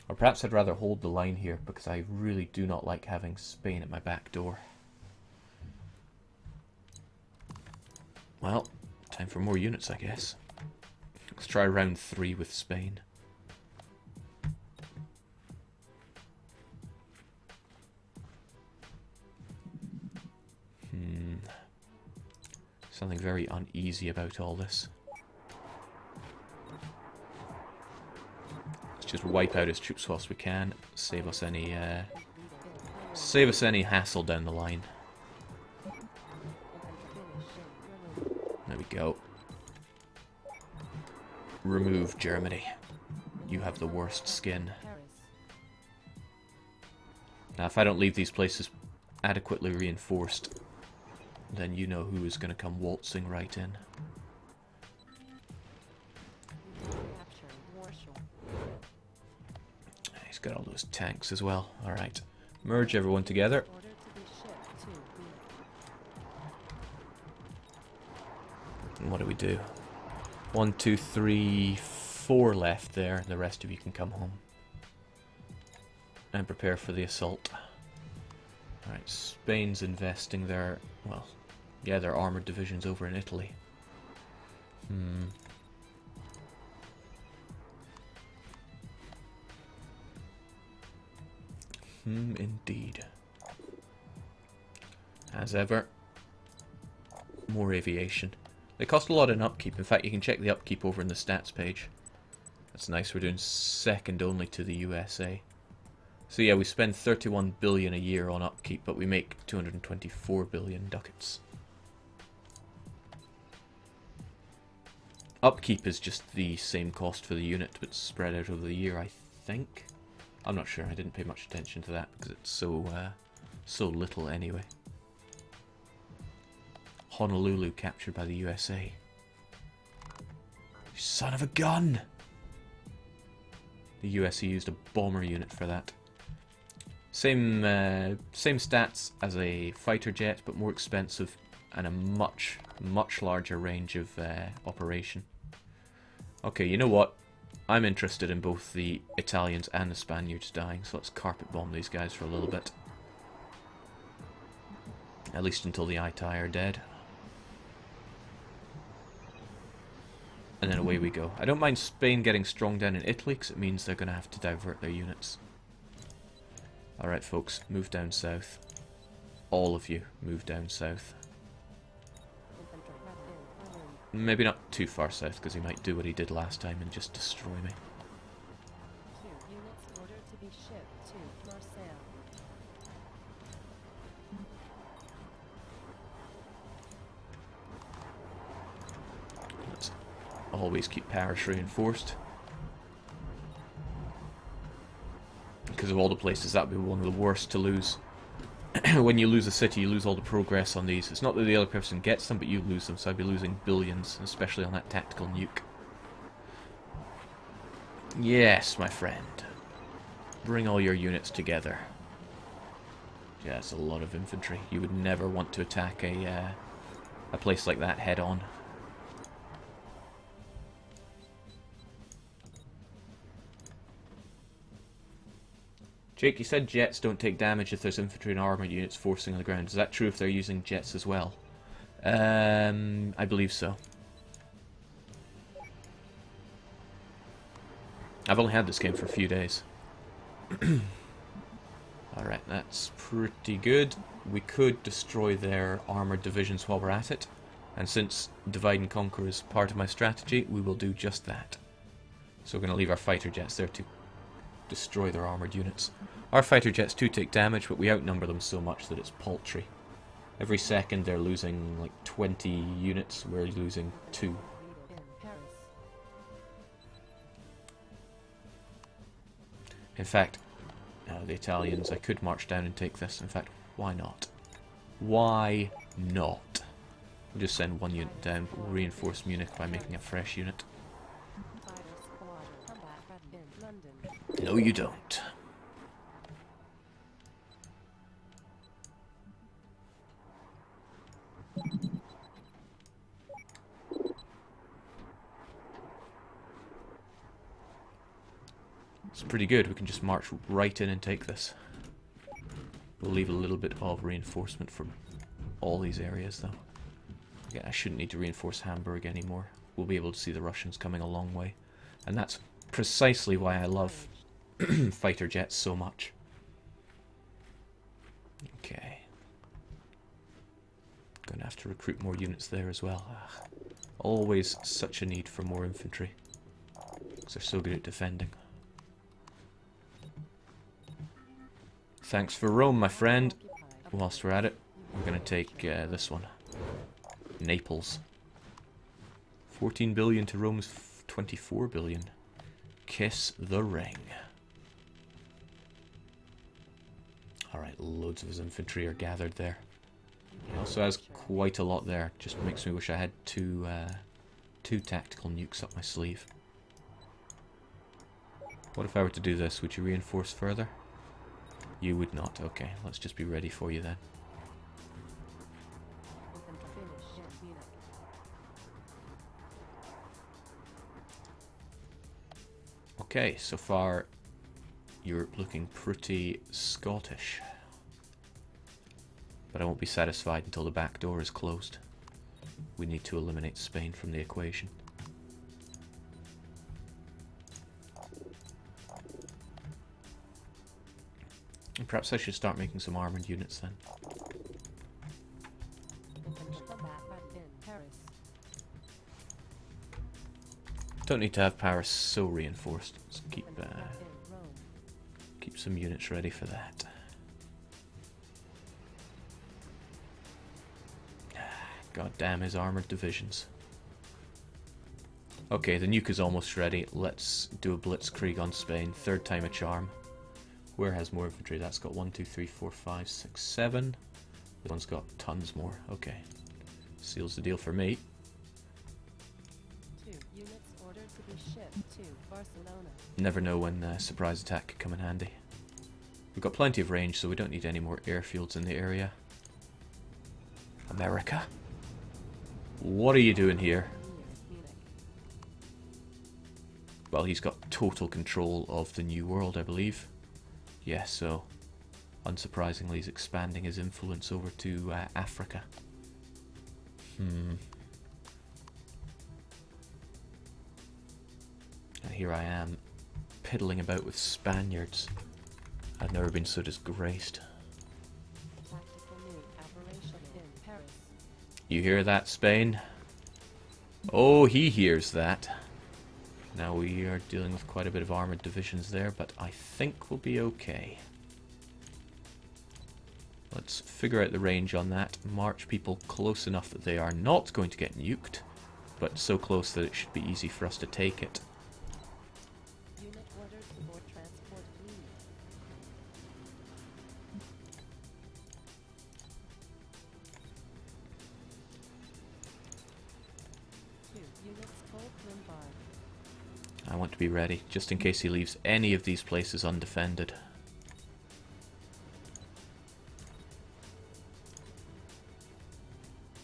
Or perhaps I'd rather hold the line here, because I really do not like having Spain at my back door. Well, time for more units, I guess. Let's try round 3 with Spain. Something very uneasy about all this. Let's just wipe out his troops whilst we can. Save us any hassle down the line. There we go. Remove Germany. You have the worst skin. Now, if I don't leave these places adequately reinforced, then you know who is going to come waltzing right in. He's got all those tanks as well. Alright. Merge everyone together. Order to be shipped to B. And what do we do? 1, 2, 3, 4 left there. The rest of you can come home. And prepare for the assault. Alright, Spain's investing their, well, yeah, their armoured divisions over in Italy. Indeed. As ever, more aviation. They cost a lot in upkeep. In fact, you can check the upkeep over in the stats page. That's nice. We're doing second only to the USA. So yeah, we spend 31 billion a year on upkeep, but we make 224 billion ducats. Upkeep is just the same cost for the unit, but spread out over the year, I think. I'm not sure. I didn't pay much attention to that because it's so little anyway. Honolulu captured by the USA. You son of a gun! The USA used a bomber unit for that. Same stats as a fighter jet, but more expensive and a much larger range of operation. Okay, you know what? I'm interested in both the Italians and the Spaniards dying, so let's carpet bomb these guys for a little bit. At least until the Itai are dead. And then away we go. I don't mind Spain getting strong down in Italy, because it means they're going to have to divert their units. Alright folks, move down south. All of you, move down south. Maybe not too far south, because he might do what he did last time and just destroy me. Units ordered to be shipped to Marseille. Let's always keep Paris reinforced. Because of all the places, that would be one of the worst to lose. When you lose a city, you lose all the progress on these. It's not that the other person gets them, but you lose them, so I'd be losing billions, especially on that tactical nuke. Yes, my friend. Bring all your units together. Yeah, it's a lot of infantry. You would never want to attack a place like that head on. Jake, you said jets don't take damage if there's infantry and armoured units forcing on the ground. Is that true if they're using jets as well? I believe so. I've only had this game for a few days. Alright, that's pretty good. We could destroy their armoured divisions while we're at it. And since divide and conquer is part of my strategy, we will do just that. So we're going to leave our fighter jets there to destroy their armoured units. Our fighter jets do take damage, but we outnumber them so much that it's paltry. Every second they're losing like 20 units, we're losing 2. In fact, the Italians, I could march down and take this. In fact, why not? Why not? We'll just send one unit down, but we'll reinforce Munich by making a fresh unit. No, you don't. It's pretty good. We can just march right in and take this. We'll leave a little bit of reinforcement for all these areas, though. Again, I shouldn't need to reinforce Hamburg anymore. We'll be able to see the Russians coming a long way. And that's precisely why I love fighter jets so much. Okay. Gonna have to recruit more units there as well. Always such a need for more infantry. Because they're so good at defending. Thanks for Rome, my friend. Whilst we're at it, we're going to take this one. Naples. 14 billion to Rome's 24 billion. Kiss the ring. Alright, loads of his infantry are gathered there. He also has quite a lot there. Just makes me wish I had two tactical nukes up my sleeve. What if I were to do this? Would you reinforce further? You would not. Okay, let's just be ready for you then. Okay, so far you're looking pretty Scottish. But I won't be satisfied until the back door is closed. We need to eliminate Spain from the equation. And perhaps I should start making some armoured units then. Don't need to have Paris so reinforced. Let's keep some units ready for that. God damn his armoured divisions. Okay, the nuke is almost ready. Let's do a blitzkrieg on Spain. Third time a charm. Where has more infantry? That's got 1, 2, 3, 4, 5, 6, 7. This one's got tons more. Okay. Seals the deal for me. 2 units ordered to be shipped to Barcelona. Never know when surprise attack could come in handy. We've got plenty of range, so we don't need any more airfields in the area. America? What are you doing here? Well, he's got total control of the New World, I believe. Yeah, so unsurprisingly he's expanding his influence over to Africa. And here I am, piddling about with Spaniards. I've never been so disgraced. You hear that, Spain? Oh, he hears that. Now we are dealing with quite a bit of armoured divisions there, but I think we'll be okay. Let's figure out the range on that. March people close enough that they are not going to get nuked, but so close that it should be easy for us to take it. Unit ordered to board transport fleet. I want to be ready, just in case he leaves any of these places undefended.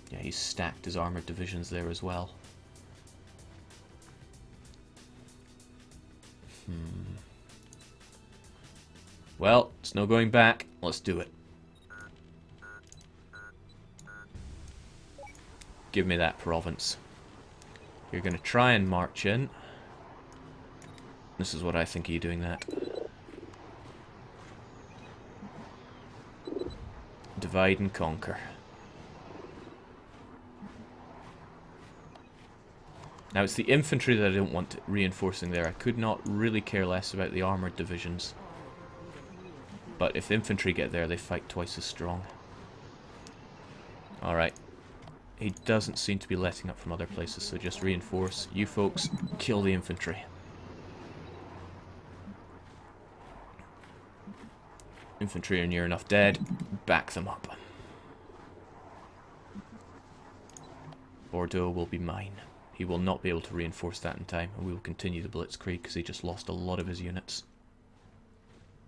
Yeah, he's stacked his armoured divisions there as well. Well, it's no going back. Let's do it. Give me that province. You're going to try and march in. This is what I think of you doing that. Divide and conquer. Now it's the infantry that I don't want reinforcing there. I could not really care less about the armoured divisions. But if the infantry get there, they fight twice as strong. Alright. He doesn't seem to be letting up from other places, so just reinforce. You folks, kill the infantry. Infantry are near enough dead. Back them up. Bordeaux will be mine. He will not be able to reinforce that in time, and we will continue the blitzkrieg because he just lost a lot of his units.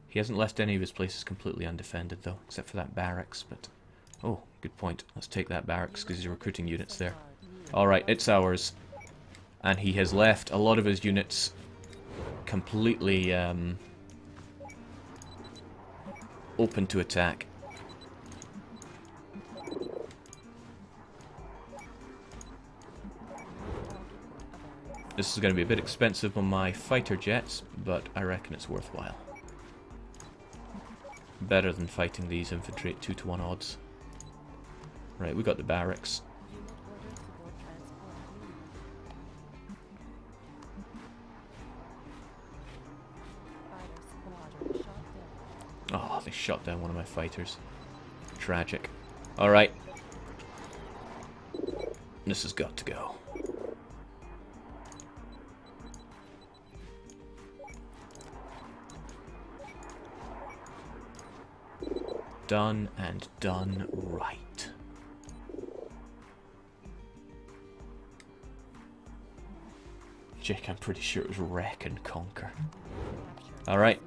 He hasn't left any of his places completely undefended though, except for that barracks, but... Oh, good point. Let's take that barracks because he's recruiting units there. Alright, it's ours. And he has left a lot of his units completely open to attack. This is going to be a bit expensive on my fighter jets, but I reckon it's worthwhile. Better than fighting these infantry at 2-to-1 odds. Right, we got the barracks. Oh, they shot down one of my fighters. Tragic. Alright. This has got to go. Done and done right. Jake, I'm pretty sure it was wreck and conquer. Alright.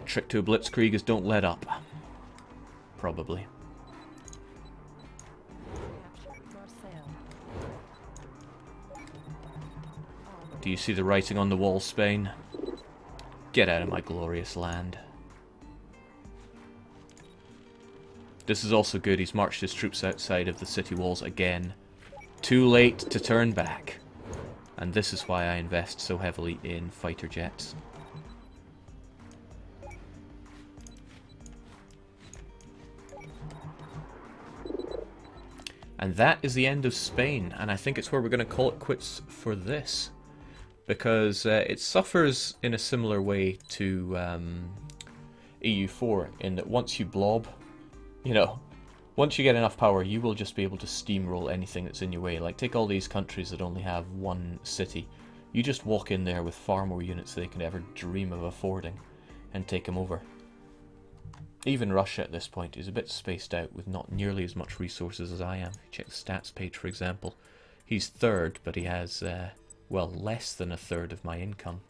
trick to a blitzkrieg is don't let up. Probably. Do you see the writing on the wall, Spain? Get out of my glorious land. This is also good. He's marched his troops outside of the city walls again. Too late to turn back. And this is why I invest so heavily in fighter jets. And that is the end of Spain, and I think it's where we're going to call it quits for this. Because it suffers in a similar way to EU4, in that once you blob, you know, once you get enough power, you will just be able to steamroll anything that's in your way. Like, take all these countries that only have one city. You just walk in there with far more units than they can ever dream of affording, and take them over. Even Russia at this point is a bit spaced out with not nearly as much resources as I am. Check the stats page, for example. He's third, but he has, well, less than a third of my income.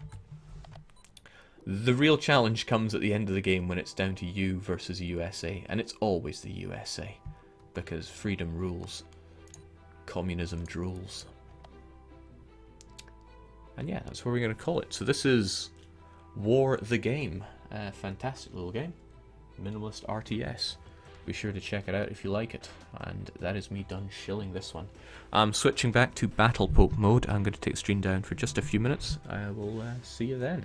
The real challenge comes at the end of the game when it's down to you versus USA, and it's always the USA, because freedom rules. Communism drools. And yeah, that's where we're going to call it. So this is War the Game. Fantastic little game. Minimalist RTS. Be sure to check it out if you like it. And that is me done shilling this one. I'm switching back to Battle Pope mode. I'm going to take the stream down for just a few minutes. I will see you then.